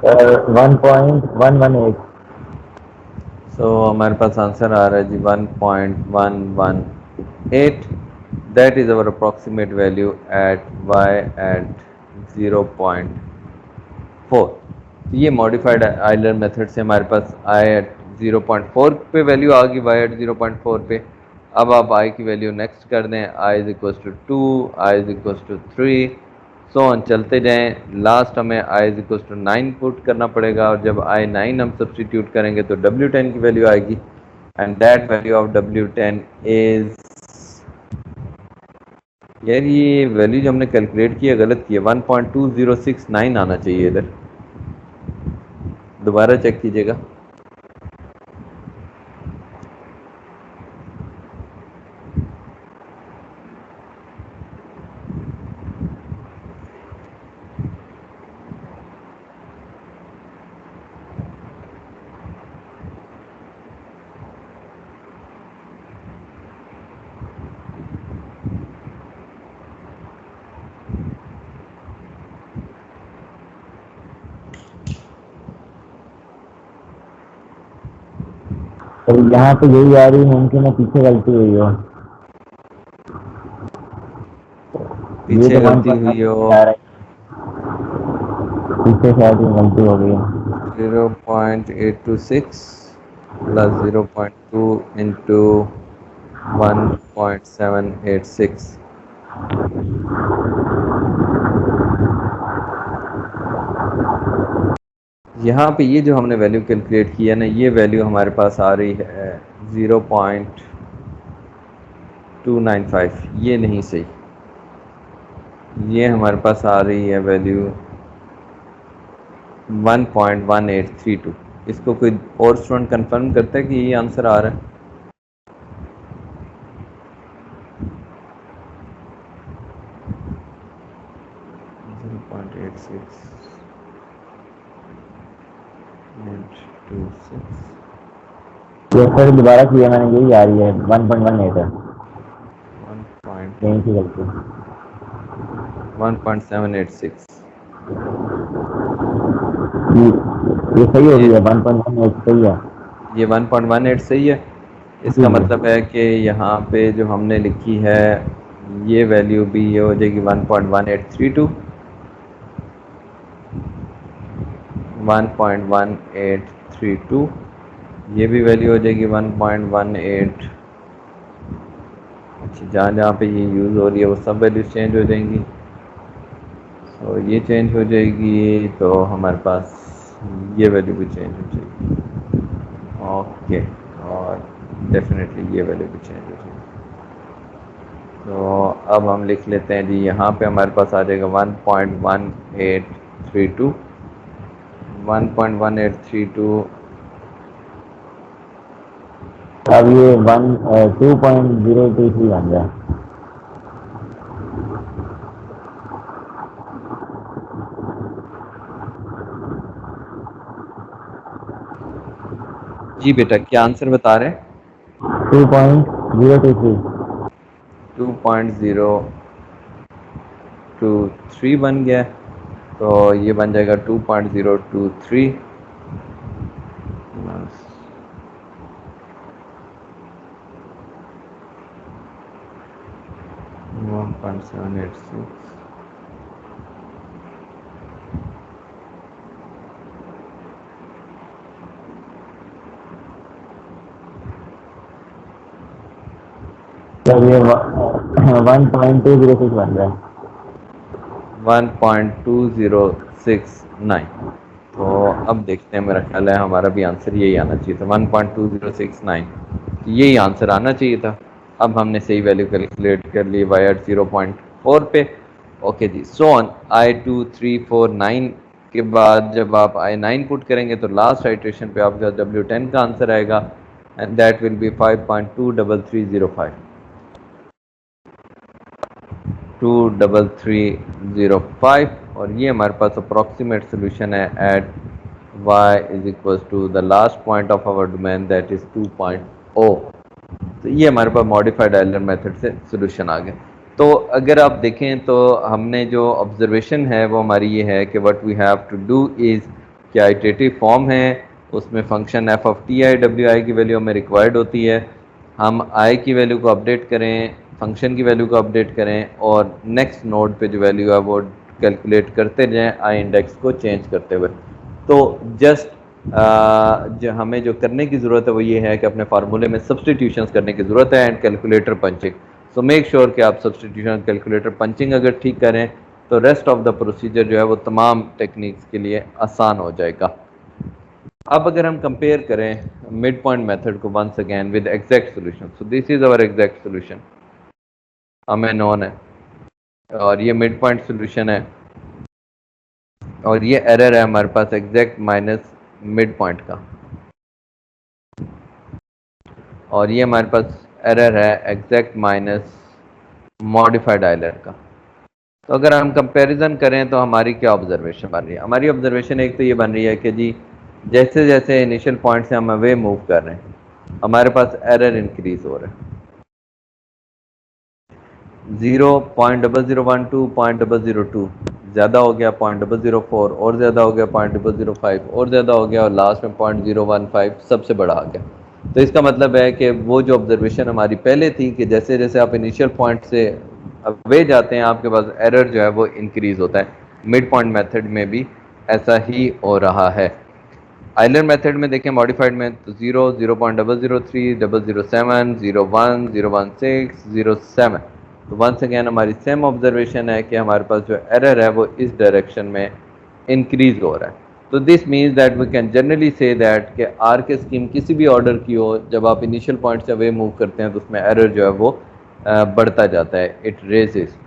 सर 1.118। सो हमारे पास आंसर आ रहा है जी 1.118। That is our approximate value at y at 0.4। ये मॉडिफाइड आइलर मेथड से हमारे पास i एट 0.4 पे वैल्यू आ गई, y एट 0.4 पे। अब आप i की वैल्यू नेक्स्ट कर दें, i is equal to 2, i is equal to 3, so on चलते जाएं। लास्ट हमें i is equal to 9 put करना पड़ेगा, और जब i 9 हम सब्सटीट्यूट करेंगे तो W10 की वैल्यू आएगी, and that value of W10 is, यार ये वैल्यू जो हमने कैलकुलेट किया गलत किया, 1.2069 आना चाहिए इधर, दोबारा चेक कीजिएगा। सर यहाँ पे यही आ रही, मुमकिन है पीछे गलती हुई हो। पीछे तो गलती हुई हो, पीछे शायद ये गलती हो गई है। 0.826 प्लस 0.2 इंटू 1.786। यहाँ पे ये जो हमने वैल्यू कैलकुलेट किया ना, ये वैल्यू हमारे पास आ रही है 295, ये नहीं सही, ये हमारे पास आ रही है वैल्यू 1.1832। इसको कोई और स्टूडेंट कंफर्म करता है कि ये आंसर आ रहा है? ये सर दोबारा किया मैंने, यही आ रही है 1.18 है, यहीं की गलती। 1.786। ये सही हो गई है, 1.18 सही है। ये 1.18 सही है। इसका जी। मतलब है कि यहाँ पे जो हमने लिखी है ये वैल्यू भी ये हो जाएगी 1.1832, 1.1832, ये भी वैल्यू हो जाएगी 1.18। अच्छा, जहाँ जहाँ पे ये यूज़ हो रही है वो सब वैल्यूज चेंज हो जाएंगी। तो ये चेंज हो जाएगी तो हमारे पास ये वैल्यू भी चेंज हो जाएगी। ओके, और डेफिनेटली ये वैल्यू भी चेंज हो जाएगी। तो अब हम लिख लेते हैं जी, यहाँ पे हमारे पास आ जाएगा 1.1832, 1.1832। अब ये 2.023 बन गया। जी बेटा, क्या आंसर बता रहे हैं? 2.023। 2.023 बन गया, तो ये बन जाएगा 2.023 1.786। तब ये 1.206 बन रहा है। 1.2069। तो अब देखते हैं, मेरा ख्याल है हमारा भी आंसर यही आना चाहिए था, 1.2069। यही आंसर आना चाहिए था। अब हमने सही वैल्यू कैलकुलेट कर ली y at 0.4 पे। Okay ji, so on I2349 के बाद जब आप I9 पुट करेंगे तो लास्ट आइट्रेशन पे आपका W10 का आंसर आएगा, एंड दैट विल बी 5.23305। 23305, और ये हमारे पास अप्रॉक्सीमेट सोल्यूशन है at y is equal to the last point of our domain that is 2.0। तो ये हमारे पास मॉडिफाइड आयलर मेथड से सोल्यूशन आ गया। तो अगर आप देखें तो हमने जो ऑब्जर्वेशन है वो हमारी ये है कि what we have to do is, क्या आइटरेटिव फॉर्म है उसमें function F of T I W I की वैल्यू हमें रिक्वायर्ड होती है, हम आई की वैल्यू को अपडेट करें, फंक्शन की वैल्यू को अपडेट करें, और नेक्स्ट नोड पे जो वैल्यू है वो कैलकुलेट करते जाएं आई इंडेक्स को चेंज करते हुए। तो जस्ट जो हमें जो करने की ज़रूरत है वो ये है कि अपने फार्मूले में सब्सटीट्यूशंस करने की ज़रूरत है and calculator punching. So make sure कि आप सब्सटीट्यूशन कैलकुलेटर पंचिंग अगर ठीक करें तो रेस्ट ऑफ द प्रोसीजर जो है वो तमाम टेक्निक्स के लिए आसान हो जाएगा। अब अगर हम कंपेयर करें मिड पॉइंट मेथड को once again with exact solution, so this is our exact solution, हमें नोन है, और ये मिड पॉइंट सोल्यूशन है, और ये एरर है हमारे पास एग्जैक्ट माइनस मिड पॉइंट का, और ये हमारे पास एरर है एग्जैक्ट माइनस मॉडिफाइड आयलर का। तो अगर हम कंपैरिजन करें तो हमारी क्या ऑब्जर्वेशन बन रही है? हमारी ऑब्जर्वेशन एक तो ये बन रही है कि जी जैसे जैसे इनिशियल पॉइंट से हम अवे मूव कर रहे हैं हमारे पास एरर इंक्रीज हो रहा है। 0.0012 0.002 ज़्यादा हो गया, 0.004 और ज़्यादा हो गया, 0.005 और ज़्यादा हो गया, और लास्ट में 0.015 सबसे बड़ा आ गया। तो इसका मतलब है कि वो जो ऑब्जर्वेशन हमारी पहले थी कि जैसे जैसे आप इनिशियल पॉइंट से अवे जाते हैं आपके पास एरर जो है वो इंक्रीज होता है। मिड पॉइंट मेथड में भी ऐसा ही हो रहा है। आइलर मेथड में देखें मॉडिफाइड में तो 0, 0.003, 007, 01, 016, 07। तो वंस अगेन हमारी सेम ऑब्जर्वेशन है कि हमारे पास जो एरर है वो इस डायरेक्शन में इंक्रीज हो रहा है। तो this means that we can generally say that कि आर के स्कीम किसी भी ऑर्डर की हो, जब आप इनिशियल पॉइंट से अवे मूव करते हैं तो उसमें एरर जो है वो बढ़ता जाता है, इट रेजेस।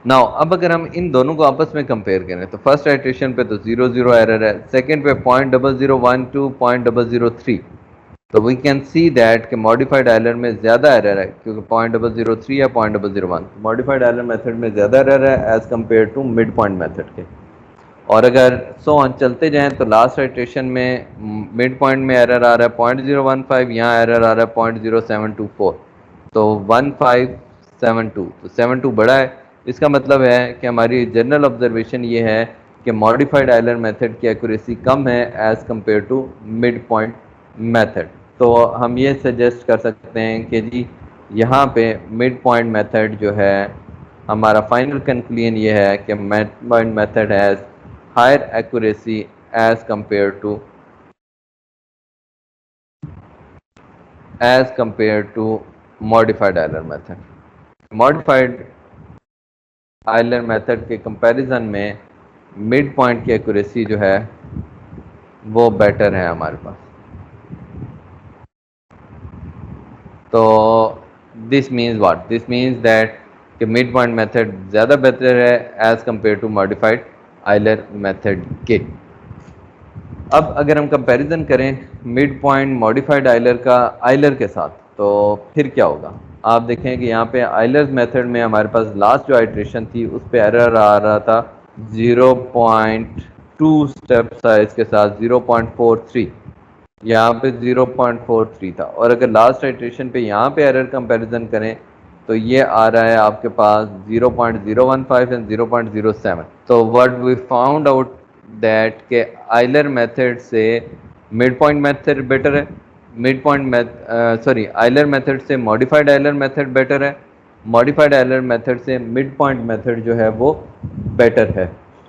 नाउ अब अगर हम इन दोनों को आपस में कंपेयर करें तो फर्स्ट आइट्रेशन पे तो 0 0 एरर है, सेकंड पे 0.0012 0.003, तो वी कैन सी दैट कि मॉडिफाइड आइलर में ज़्यादा एरर है क्योंकि 0.003 या 0.001, मॉडिफाइड आइलर मेथड में ज़्यादा एरर है as compared to mid point method के। और अगर सो ऑन चलते जाएं तो लास्ट आइट्रेशन में मिड पॉइंट में एरर आ रहा है 0.015, यहाँ एरर आ रहा है 0.0724, तो 1572, तो 72 बड़ा है। इसका मतलब है कि हमारी जनरल ऑब्जर्वेशन ये है कि मॉडिफाइड आइलर मेथड की एक्यूरेसी कम है as compared to mid point method. तो हम ये सजेस्ट कर सकते हैं कि जी यहाँ पे मिड पॉइंट मेथड जो है, हमारा फाइनल कंक्लूजन ये है कि mid point method has higher accuracy as compared to modified Euler method. Modified Euler method के कंपैरिजन में मिड पॉइंट की एक्यूरेसी जो है वो बेटर है हमारे पास। तो this means what, this means that कि मिड पॉइंट मेथड ज़्यादा बेहतर है as compared to modified Euler method के। अब अगर हम कंपैरिजन करें मिड पॉइंट मॉडिफाइड आइलर का आइलर के साथ तो फिर क्या होगा। आप देखें कि यहाँ पे आइलर मेथड में हमारे पास लास्ट जो आइट्रेशन थी उस पर एरर आ रहा था 0.2 स्टेप साइज के साथ 0.43, यहाँ पे 0.43 था। और अगर लास्ट आइट्रेशन पे यहाँ पे एरर कंपैरिजन करें तो ये आ रहा है आपके पास 0.015 एंड 0.07। तो what we found out that के आइलर मेथड से मिड पॉइंट मेथड बेटर है, मिड पॉइंट आइलर मेथड से मॉडिफाइड आइलर मेथड बेटर है, मॉडिफाइड आइलर मेथड से मिड पॉइंट मेथड जो है वो बेटर है।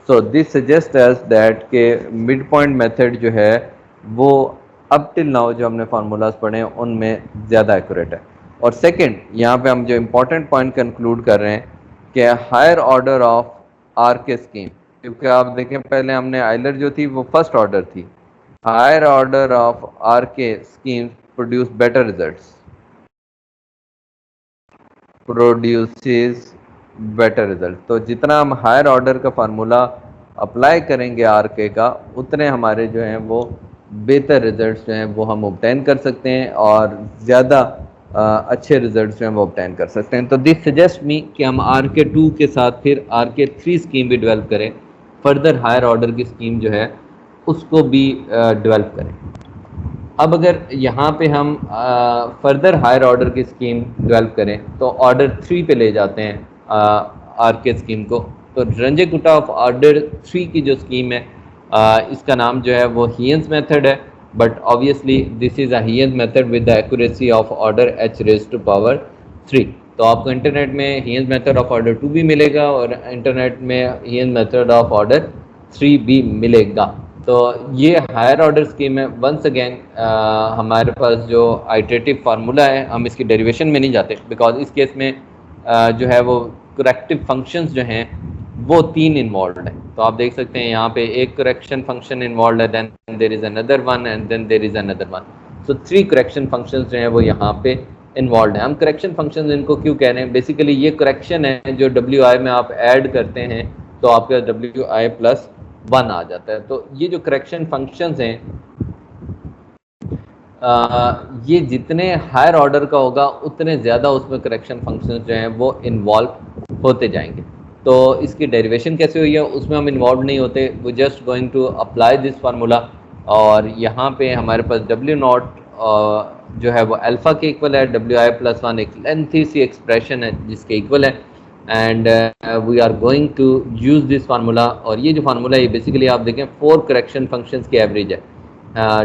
So this suggest us that के मिड पॉइंट मेथड जो है वो अब टिल नाउ जो हमने फार्मूलाज पढ़े हैं उनमें ज़्यादा एक्यूरेट है। और सेकंड, यहाँ पे हम जो इम्पोर्टेंट पॉइंट कंक्लूड कर रहे हैं कि higher order of are K scheme, क्योंकि आप देखें पहले हमने आइलर जो थी वो फर्स्ट ऑर्डर थी, higher order of are K scheme produce better results, produces better result. तो जितना हम हायर ऑर्डर का फार्मूला अप्लाई करेंगे आर के का, उतने हमारे जो हैं वो बेहतर रिजल्ट्स जो हैं वो हम ऑब्टेन कर सकते हैं और ज़्यादा अच्छे रिजल्ट्स जो हैं वो ऑब्टेन कर सकते हैं। तो दिस सजेस्ट मी कि हम RK2 के साथ फिर RK3 स्कीम भी डेवलप करें, फर्दर हायर ऑर्डर की स्कीम जो है उसको भी डेवलप करें। अब अगर यहाँ पे हम फर्दर हायर ऑर्डर की स्कीम डेवलप करें तो ऑर्डर 3 पे ले जाते हैं RK स्कीम को। तो रंजनकुटा ऑफ ऑर्डर 3 की जो स्कीम है इसका नाम जो है वो हियंस मेथड है, but obviously this is a Heun's method with the accuracy of order h⁻³ तो आपको इंटरनेट में हियंस मेथड ऑफ ऑर्डर 2 भी मिलेगा और इंटरनेट में हियंस मेथड ऑफ ऑर्डर 3 भी मिलेगा। तो ये हायर ऑर्डर स्कीम है। वंस अगेन हमारे पास जो आइटरेटिव फार्मूला है, हम इसकी डेरिवेशन में नहीं जाते बिकॉज इस केस में जो है वो करेक्टिव फंक्शंस जो हैं वो 3 इन्वॉल्व हैं। तो आप देख सकते हैं यहाँ पे एक करेक्शन फंक्शन इन्वॉल्व है, then there is another one and then there is another one. So 3 correction functions जो हैं वो यहाँ पे इन्वॉल्व हैं। हम करेक्शन फंक्शंस इनको क्यों कह रहे हैं, बेसिकली ये करेक्शन है जो WI में आप ऐड करते हैं तो आपका WI+1 आ जाता है। तो ये जो करेक्शन फंक्शंस हैं ये जितने हायर ऑर्डर का होगा उतने ज़्यादा उसमें करेक्शन फंक्शंस जो हैं वो इन्वॉल्व होते जाएंगे। तो इसकी डेरिवेशन कैसे हुई है उसमें हम इन्वॉल्व नहीं होते, वो just going to apply this formula. और यहाँ पे हमारे पास W0 जो है वो अल्फ़ा के इक्वल है, WI+1 एक लेंथी सी एक्सप्रेशन है जिसके इक्वल है, and we are going to use this formula. और ये जो फार्मूला है बेसिकली आप देखें 4 करेक्शन फंक्शंस की एवरेज है,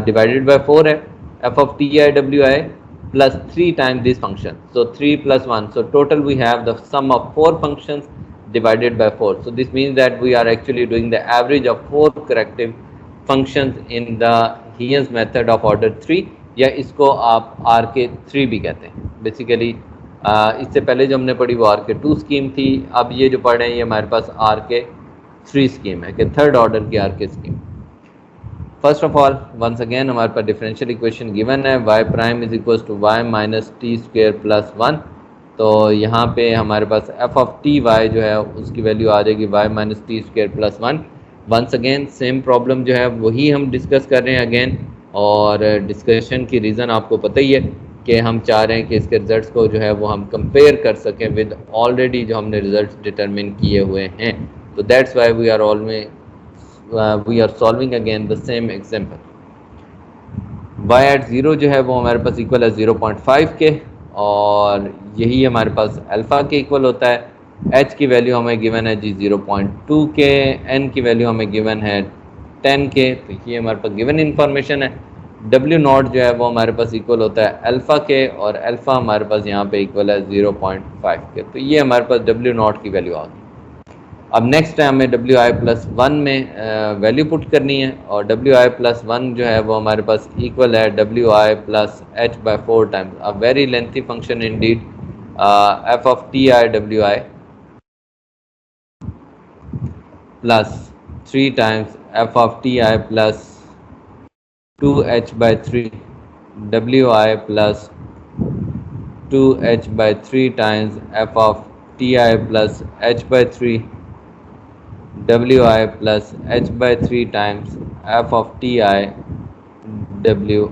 डिवाइडेड बाय 4 है, f of ti wi plus 3 times this function, so 3 plus 1, so total we have the sum of 4 functions divided by 4. So this means that we are actually doing the average of 4 corrective functions in the Higgins method of order 3, या इसको आप RK3 भी कहते हैं। Basically इससे पहले जो हमने पढ़ी वो RK2 स्कीम थी, अब ये जो पढ़ रहे हैं ये हमारे पास RK3 स्कीम है कि थर्ड ऑर्डर की RK scheme. First of all once again हमारे पास डिफरेंशियल इक्वेशन गिवन है y prime is equal to Y minus T square plus 1। तो यहाँ पे हमारे पास एफ ऑफ टी वाई जो है उसकी वैल्यू आ जाएगी y minus T square plus 1। Once again same problem जो है वही हम डिस्कस कर रहे हैं अगेन, और डिस्कशन की रीज़न आपको पता ही है कि हम चाह रहे हैं कि इसके रिजल्ट्स को जो है वो हम कंपेयर कर सकें विद ऑलरेडी जो हमने रिजल्ट्स डिटरमिन किए हुए हैं। तो that's why we are solving again the same example. y at zero जो है वो हमारे पास इक्वल है 0.5 के, और यही हमारे पास अल्फ़ा के इक्वल होता है। h की वैल्यू हमें गिवन है जी 0.2 के, n की वैल्यू हमें गिवन है 10 के। तो ये हमारे पास गिवन इंफॉर्मेशन है। w नॉट जो है वो हमारे पास इक्वल होता है अल्फ़ा के, और अल्फ़ा हमारे पास यहाँ पे इक्वल है 0.5 के। तो ये हमारे पास w नॉट की वैल्यू आ गई। अब नेक्स्ट है हमें डब्ल्यू आई प्लस वन में वैल्यू पुट करनी है, और डब्ल्यू आई प्लस वन जो है वो हमारे पास इक्वल है W I plus H by 4 times a very lengthy function Indeed F of T I W I plus 3 times F of T I plus 2h by 3 W I plus 2h by 3 times F of T I plus h by 3 W I plus H by 3 times F of T I W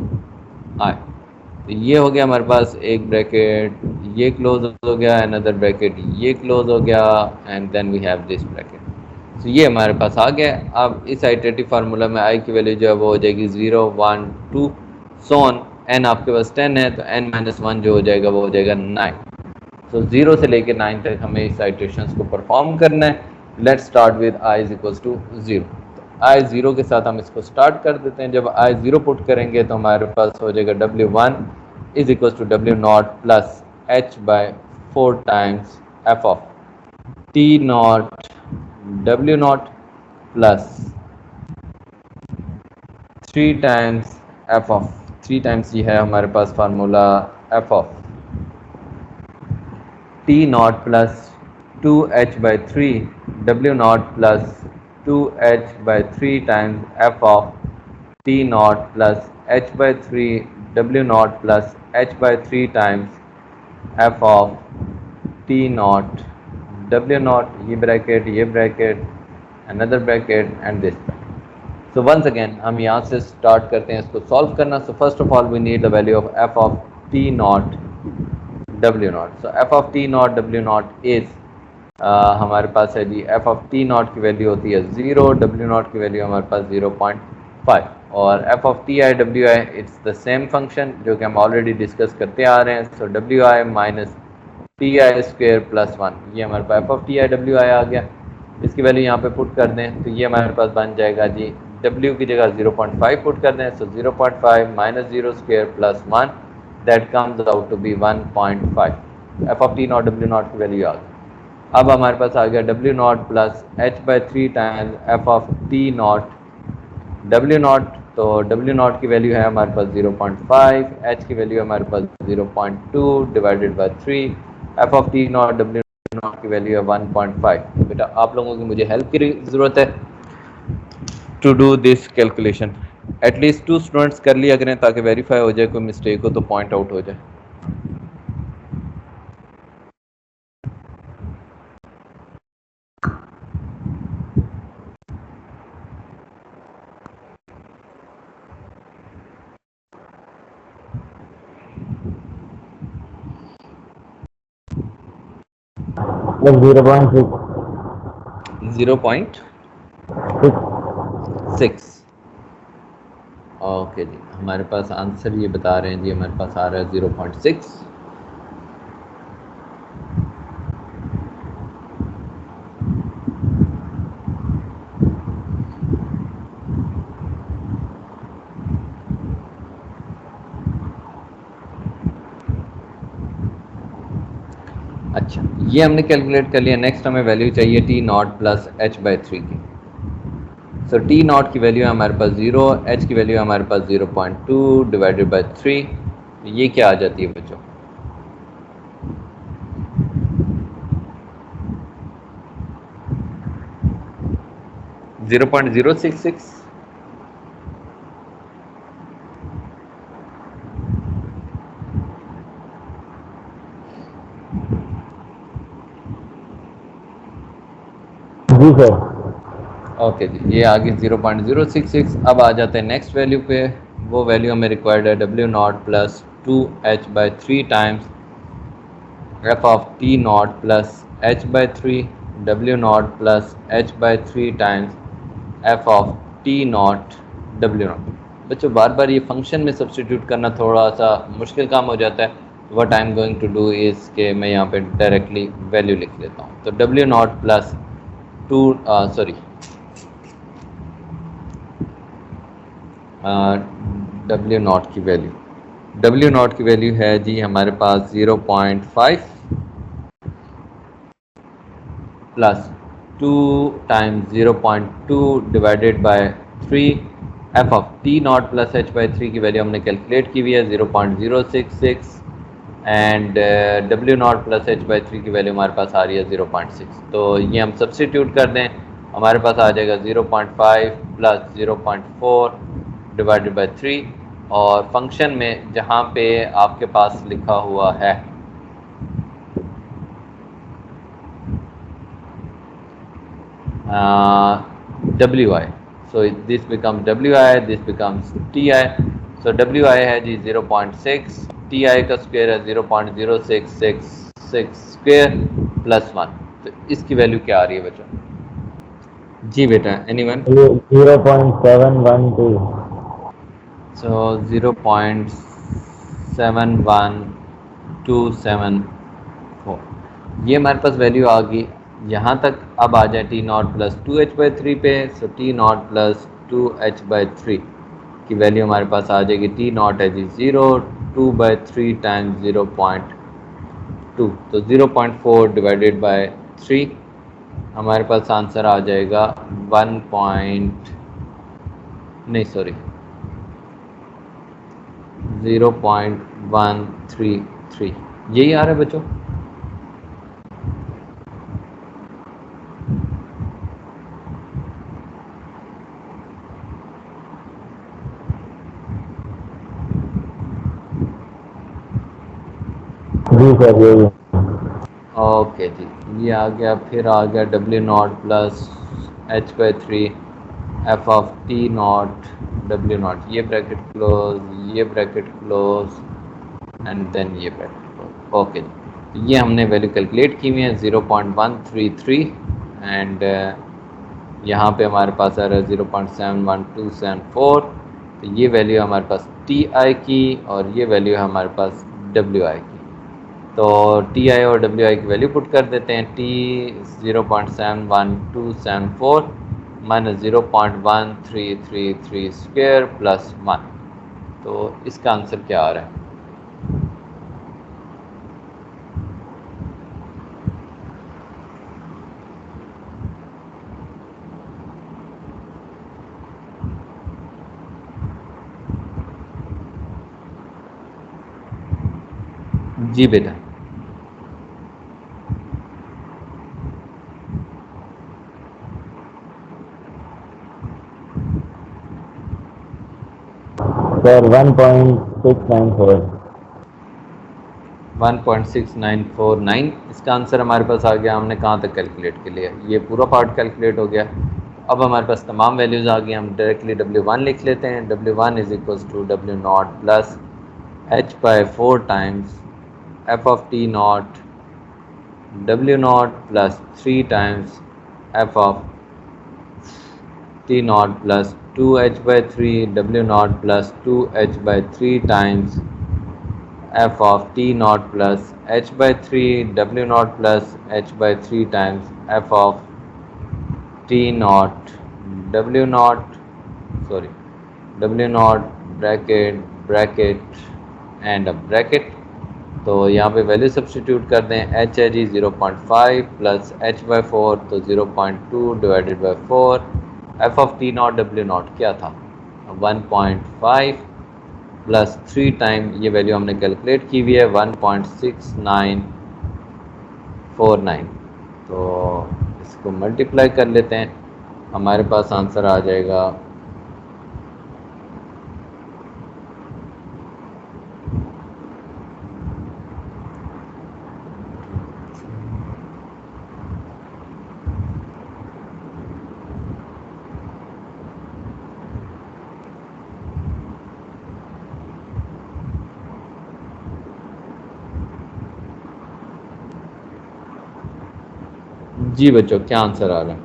आई। तो ये हो गया हमारे पास एक bracket, ये close हो गया, another bracket ये क्लोज हो गया, and then we have this bracket. तो ये हमारे पास आ गया। अब इस आइटरेटिव फार्मूला में आई की वैल्यू जो है वो हो जाएगी 0 1 2 सोन, एन आपके पास 10 है तो n माइनस 1 जो हो जाएगा वो हो जाएगा 9। तो 0 से लेकर 9 तक हमें इस आइटरेशंस को परफॉर्म करना है। Let's start with i is equals to 0। i 0 के साथ हम इसको स्टार्ट कर देते हैं। जब i 0 पुट करेंगे तो हमारे पास हो जाएगा w1 is equals to w naught plus h by 4 times f of t naught w naught plus 3 times f of 3 times ये है हमारे पास formula f of t naught plus 2h by 3 w naught plus 2h by 3 times f of t naught plus h by 3 w naught plus h by 3 times f of t naught w naught, ये bracket another bracket and this bracket. So once again हम यहाँ से start करते हैं इसको solve करना। So first of all we need the value of f of t naught w naught. So f of t naught w naught is हमारे पास है जी f ऑफ t नॉट की वैल्यू होती है 0, w नॉट की value हमारे पास 0.5, और f of t i w i it's the same function जो कि हम ऑलरेडी डिस्कस करते आ रहे हैं। सो w i minus T I square plus 1, ये हमारे पास f of t i w i आ गया। इसकी वैल्यू यहाँ पे पुट कर दें तो ये हमारे पास बन जाएगा जी w की जगह 0.5 पुट कर दें। So 0.5 minus 0 square plus 1 that comes out to be 1.5। f of t naught w naught की वैल्यू आ गई। अब हमारे पास आ गया w naught plus h by 3 times f of t naught w naught. तो w नॉट की वैल्यू है हमारे पास 0.5, h की वैल्यू हमारे पास 0.2 divided by 3, f of t naught w naught की वैल्यू है 1.5। बेटा आप लोगों की मुझे हेल्प की ज़रूरत है to do this calculation. At least 2 students कर लिया करें ताकि वेरीफाई हो जाए, कोई मिस्टेक हो तो पॉइंट आउट हो जाए। like 0.6 0.6। ओके जी, हमारे पास आंसर ये बता रहे हैं जी, हमारे पास आ रहा है 0.6। अच्छा, ये हमने कैलकुलेट कर लिया। नेक्स्ट हमें वैल्यू चाहिए T naught plus h by 3 की। सो टी नॉट की वैल्यू है हमारे पास 0, h की वैल्यू है हमारे पास 0.2 डिवाइडेड बाई 3। ये क्या आ जाती है बच्चों? जी सर। ओके जी, ये आ गई 0.066। अब आ जाते हैं नेक्स्ट वैल्यू पे। वो वैल्यू हमें रिक्वायर्ड है W naught plus 2h/3 times F of T naught plus h/3 W naught plus h/3 times F of T naught W not. बच्चों बार बार ये फंक्शन में सब्सटीट्यूट करना थोड़ा सा मुश्किल काम हो जाता है। What I am going to do is के मैं यहाँ पे डायरेक्टली वैल्यू लिख लेता हूँ। तो W naught plus W not की वैल्यू है जी हमारे पास 0.5 plus 2 times 0.2 divided by 3 F of T naught plus h/3 की वैल्यू हमने कैलकुलेट की हुई है 0.066 and W naught plus h/3 की वैल्यू हमारे पास आ रही है 0.6। तो ये हम सब्सटीट्यूट कर दें, हमारे पास आ जाएगा 0.5 प्लस 0.4 डिवाइडेड बाय 3। और फंक्शन में जहाँ पे आपके पास लिखा हुआ है WI, so this becomes WI, this becomes TI। so WI है जी 0.6, TI का स्क्वायर है 0.0666 स्क्वायर प्लस 1। तो इसकी वैल्यू क्या आ रही है बच्चों? जी बेटा, एनीवन? ये 0.712। so 0.71274 ये हमारे पास वैल्यू आ गई। यहाँ तक अब आ जाए टी नॉट प्लस 2h/3 पे। So T naught plus 2h/3 की वैल्यू हमारे पास आ जाएगी। टी नॉट है जी 2/3 टाइम्स 0.2, तो 0.4 डिवाइडेड बाय 3 हमारे पास आंसर आ जाएगा 0.133। यही आ रहा है बच्चों? जी सर यही है। ओके जी, ये आ गया। फिर आ गया W naught plus h/3 F of T naught W not. ये ब्रैकेट क्लोज, ये ब्रैकेट क्लोज एंड देन ये ब्रैकेट क्लोज। ओके जी, तो ये हमने वैल्यू कैलकुलेट की हुई है 0.133 एंड यहाँ पे हमारे पास आ रहा है 0.71274। तो ये वैल्यू हमारे पास टी आई की और ये वैल्यू है हमारे पास डब्ल्यू आई की। तो टी आई और डब्ल्यू आई की वैल्यू पुट कर देते हैं। T 0.71274 minus 0.1333 square plus 1। तो इसका आंसर क्या आ रहा है? जी बेटा। सर 1.694। 1.6949 इसका आंसर हमारे पास आ गया। हमने कहाँ तक कैलकुलेट कर लिया? ये पूरा पार्ट कैलकुलेट हो गया। अब हमारे पास तमाम वैल्यूज़ आ गई। हम डायरेक्टली W1 लिख लेते हैं। W1 is equals to W naught plus h/4 times F of T naught W naught plus 3 times F of T naught plus 2h/3 W naught plus 2h/3 times F of T naught plus h/3 W naught plus h/3 times F of T naught W naught W naught bracket bracket and a bracket. तो यहाँ पे value substitute कर दें। h है जी 0.5 plus h/4 तो 0.2 divided by 4। F of T naught W not क्या था? 1.5 plus 3 time ये वैल्यू हमने कैलकुलेट की हुई है 1.6949। तो इसको मल्टीप्लाई कर लेते हैं, हमारे पास आंसर आ जाएगा जी बच्चों, क्या आंसर आ रहा है?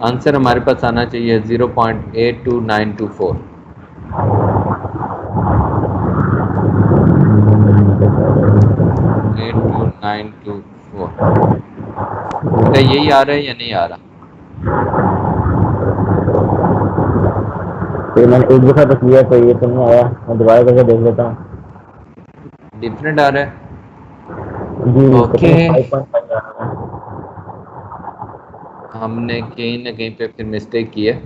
आंसर हमारे पास आना चाहिए 0.82924। 82924 बेटा, यही आ रहा है या नहीं आ रहा? तो मैंने एक दफ़ा तो किया तो ये तो नहीं आया, मैं दोबारा करके देख लेता हूँ। डिफरेंट आ रहा है। जी ओके, 5.5 आ रहा है। हमने कहीं ना कहीं पे फिर मिस्टेक की है।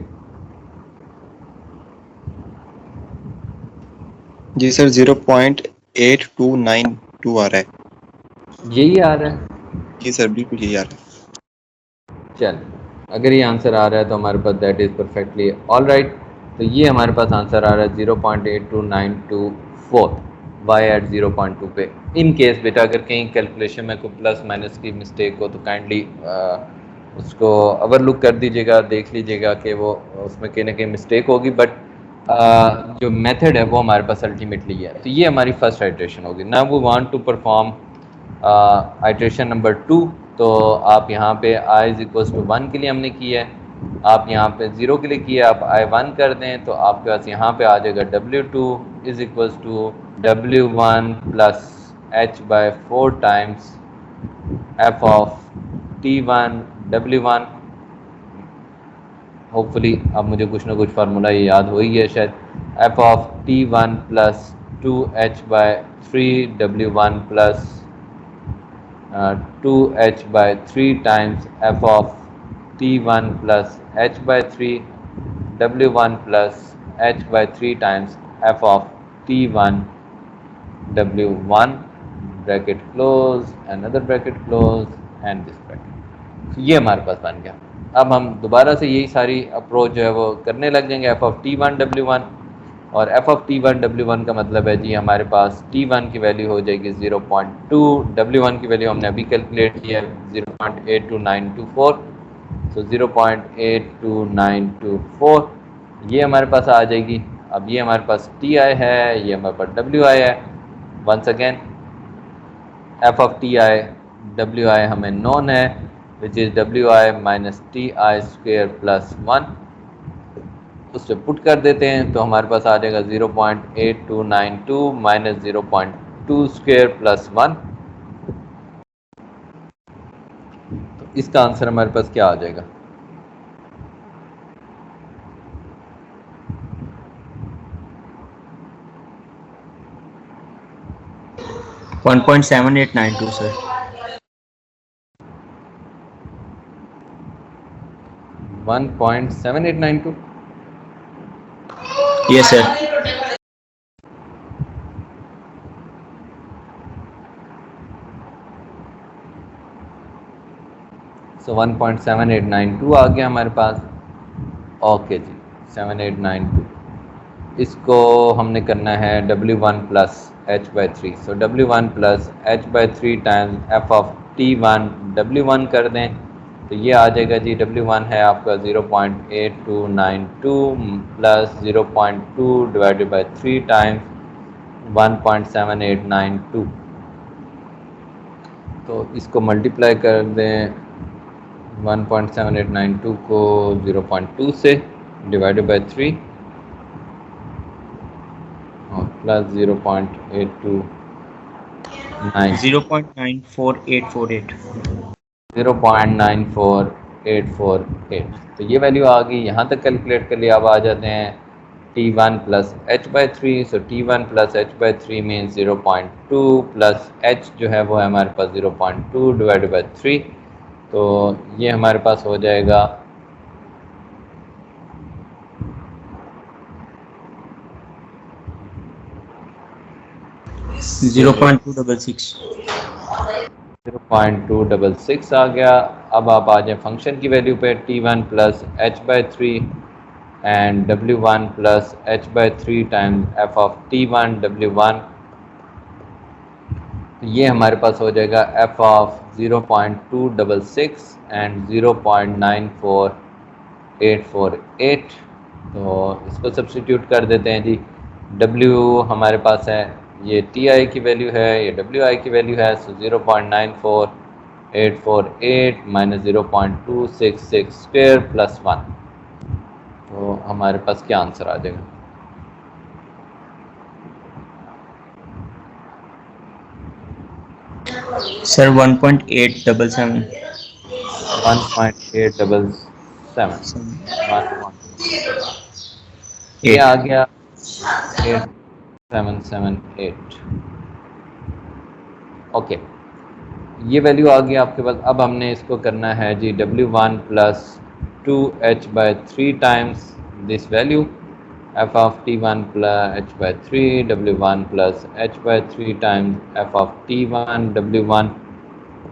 जी सर 0.8292 आ रहा है। यही आ रहा है। जी सर बिल्कुल यही आ रहा है। चल, अगर ये आंसर आ रहा है तो हमारे पास that is perfectly all right. तो ये हमारे पास आंसर आ रहा है 0.82924 वाई एट 0.2 पे। इन केस बेटा अगर कहीं कैलकुलेशन में कोई प्लस माइनस की मिस्टेक हो तो काइंडली उसको ओवरलुक कर दीजिएगा, देख लीजिएगा कि वो उसमें कहीं ना कहीं मिस्टेक होगी, बट जो मेथड है वो हमारे पास अल्टीमेटली है। तो ये हमारी फर्स्ट आइट्रेशन होगी। Now we want to perform iteration number 2। तो आप यहाँ पे i इज इक्वल्स टू 1 के लिए हमने किया है, आप यहाँ पे 0 के लिए किया, आप i1 कर दें तो आपके पास यहाँ पे आ जाएगा w2 is equals to w1 plus h by 4 times f of t1 w1। Hopefully अब मुझे कुछ ना कुछ फार्मूला ये याद हो ही है शायद। f of t1 plus 2h by 3w1 plus 2h by 3 times f of t1 plus h by 3 w1 plus h by 3 times f of t1 w1 bracket close, another bracket close and this bracket। तो ये हमारे पास बन गया। अब हम दोबारा से यही सारी अप्रोच जो है वो करने लग जाएंगे। f of t1 w1 और f ऑफ t1 w1 का मतलब है जी हमारे पास t1 की वैल्यू हो जाएगी 0.2, w1 की वैल्यू हमने अभी कैलकुलेट किया है 0.82924, तो 0.82924 ये हमारे पास आ जाएगी। अब ये हमारे पास ti है, ये हमारे पास wi है। Once again f of ti wi हमें नोन है which is wi minus ti square plus 1, उससे पुट कर देते हैं तो हमारे पास आ जाएगा 0.8292 माइनस 0.2 स्क्वेयर प्लस 1। तो इसका आंसर हमारे पास क्या आ जाएगा? One 1.7892 sir. 1.7892। Yes sir. So 1.7892 आ गया हमारे पास। ओके जी, 7892 इसको हमने करना है w1 plus h by 3। So w1 plus h by 3 times f of t1 w1 कर दें तो ये आ जाएगा जी w1 है आपका 0.8292 प्लस 0.2 डिवाइडेड बाई 3 टाइम्स 1.7892। तो इसको मल्टीप्लाई कर दें 1.7892 को 0.2 से डिवाइडेड बाई 3 और प्लस 0.829 0.94848। 0.94848। तो ये वैल्यू आ गई, यहाँ तक कैलकुलेट कर लिया। अब आ जाते हैं t1 plus h by 3। So t1 plus h by 3 means 0.2 plus h जो है वो है हमारे पास 0.2 डिवाइडेड बाई 3। तो ये हमारे पास हो जाएगा 0.266। 0.266 आ गया। अब आप आ जाए फंक्शन की वैल्यू पे t1 plus h by 3 and w1 plus h by 3 times f of t1 w1। ये हमारे पास हो जाएगा f ऑफ 0.266 एंड 0.94848। तो इसको सब्स्टिट्यूट कर देते हैं जी। W हमारे पास है, ये TI की वैल्यू है, ये WI की वैल्यू है। सो 0.94848 माइनस 0.266 स्क्वायर प्लस 1, तो हमारे पास क्या आंसर आ जाएगा? सर 1.877 1.877 ये आ गया 8778। ओके, ये वैल्यू आ गई आपके पास। अब हमने इसको करना है जी W1 plus 2h/3 times this value f of t1 plus h/3 W1 plus h/3 times f of t1 W1।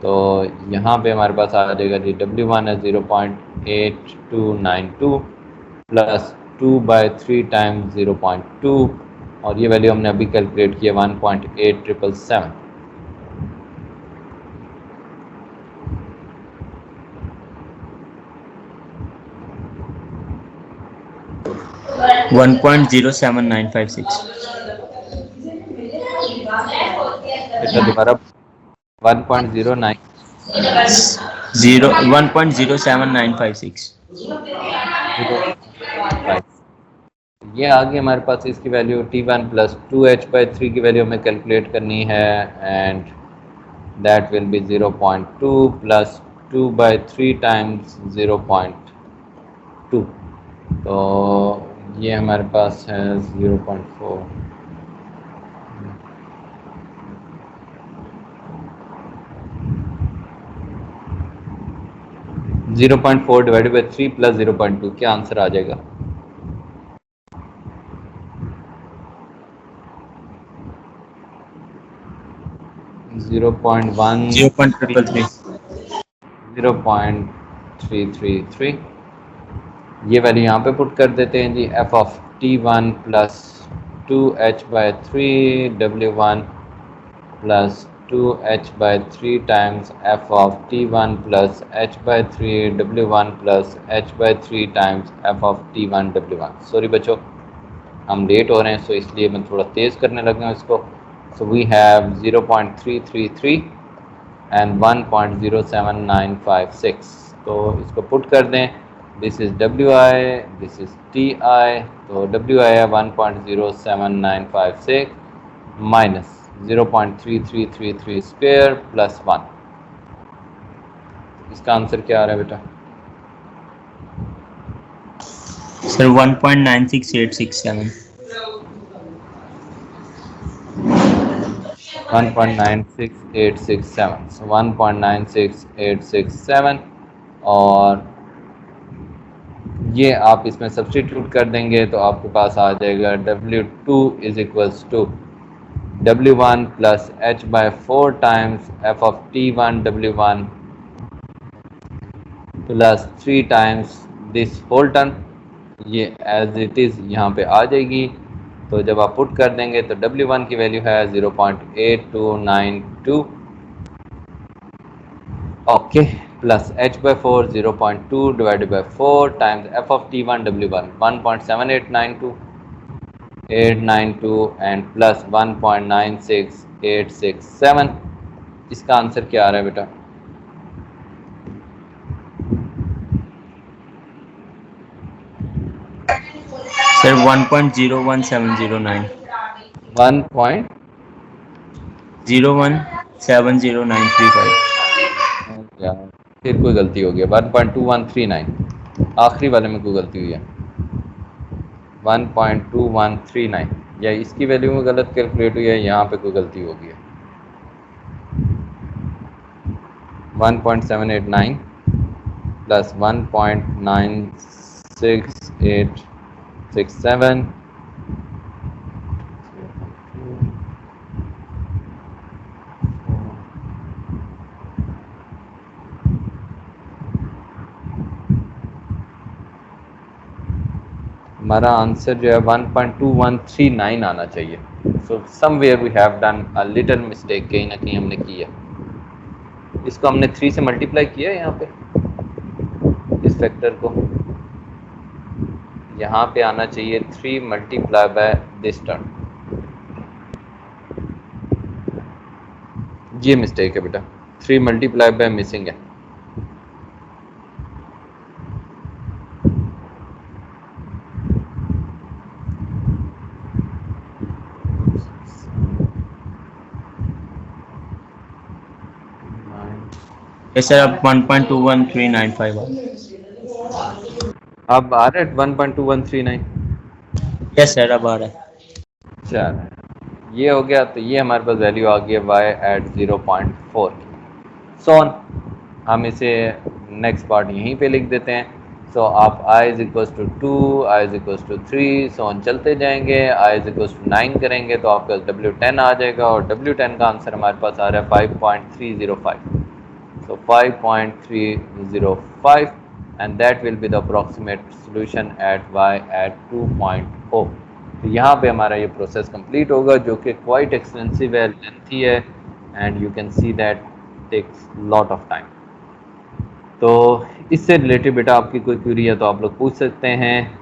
तो यहाँ पे हमारे पास आ जाएगा जी W1 है 0.8292 प्लस 2/3 टाइम्स 0.2, और ये वैल्यू हमने अभी कैलकुलेट किया 1.8777। 1.07956 बेटा दोबारा 1.09 1.07956 ये आ गई हमारे पास। इसकी वैल्यू T1 प्लस 2h/3 की वैल्यू हमें कैलकुलेट करनी है, and that will be 0.2 plus 2/3 times 0.2। तो ये हमारे पास है 0.4। 0.4 डिवाइडेड बाई 3 प्लस 0.2, क्या आंसर आ जाएगा? Zero point 0.333। ये वैल्यू यहाँ पे पुट कर देते हैं जी। f of t1 plus 2h/3 W1 plus 2h/3 times f of t1 plus h/3 W1 plus h/3 times f of t1 W1। Sorry बच्चों, हम लेट हो रहे हैं, सो इसलिए मैं थोड़ा तेज़ करने लगा हूँ इसको। So we have 0.333 and 1.07956। तो इसको पुट कर दें। This is WI, this is TI। तो WI है 1.07956 माइनस 0.3333 स्क्वायर प्लस 1। इसका आंसर क्या आ रहा है बेटा? सर 1.96867 1.96867। so 1.96867, और ये आप इसमें सब्स्टिट्यूट कर देंगे तो आपके पास आ जाएगा W2 is equals to W1 plus h/4 times f of t1 W1 plus 3 times this whole term. ये एज इट इज़ यहाँ पे आ जाएगी। तो जब आप पुट कर देंगे तो W1 की वैल्यू है 0.8292, okay, plus h/4 0.2 divided by 4 times f of t1 W1 1.7892 and plus 1.96867। इसका आंसर क्या आ रहा है बेटा? सर 1.01709 0.17093 यार फिर कोई गलती हो गई। 1.2139, आखिरी वाले में कोई गलती हुई है। 1.2139, या इसकी वैल्यू में गलत कैलकुलेट हुई है, यहाँ पे कोई गलती हो गई है। 1.789 प्लस 1.96867 हमारा आंसर जो है 1.2139 आना चाहिए। So somewhere we have done a little mistake, कहीं ना कहीं हमने की है। इसको हमने 3 से मल्टीप्लाई किया है यहाँ पे, इस फैक्टर को, यहाँ पे आना चाहिए 3 मल्टीप्लाई बाय दिस टर्म। ये मिस्टेक है बेटा, 3 मल्टीप्लाई बाय मिसिंग है। यस सर, अब 1.21395 अब आ रहा है 1.2139। यस सर, अब आ रहा है। चल ये हो गया, तो ये हमारे पास वैल्यू आ गई है y एट 0.4 की। सो हम इसे नेक्स्ट पार्ट यहीं पे लिख देते हैं। सो आप i is equals to 2, i is equals to 3, so on चलते जाएंगे। i इज इक्वल्स टू 9 करेंगे तो आपका W10 आ जाएगा, और W10 का आंसर हमारे पास आ रहा है 5.305। So 5.305 and that will be the approximate solution at y at 2.0। तो यहाँ पे हमारा ये प्रोसेस कंप्लीट होगा, जो कि क्वाइट एक्सपेंसिव है, लेंथी है, and you can see that takes lot of time. तो इससे रिलेटेड बेटा आपकी कोई क्वेरी है तो आप लोग पूछ सकते हैं।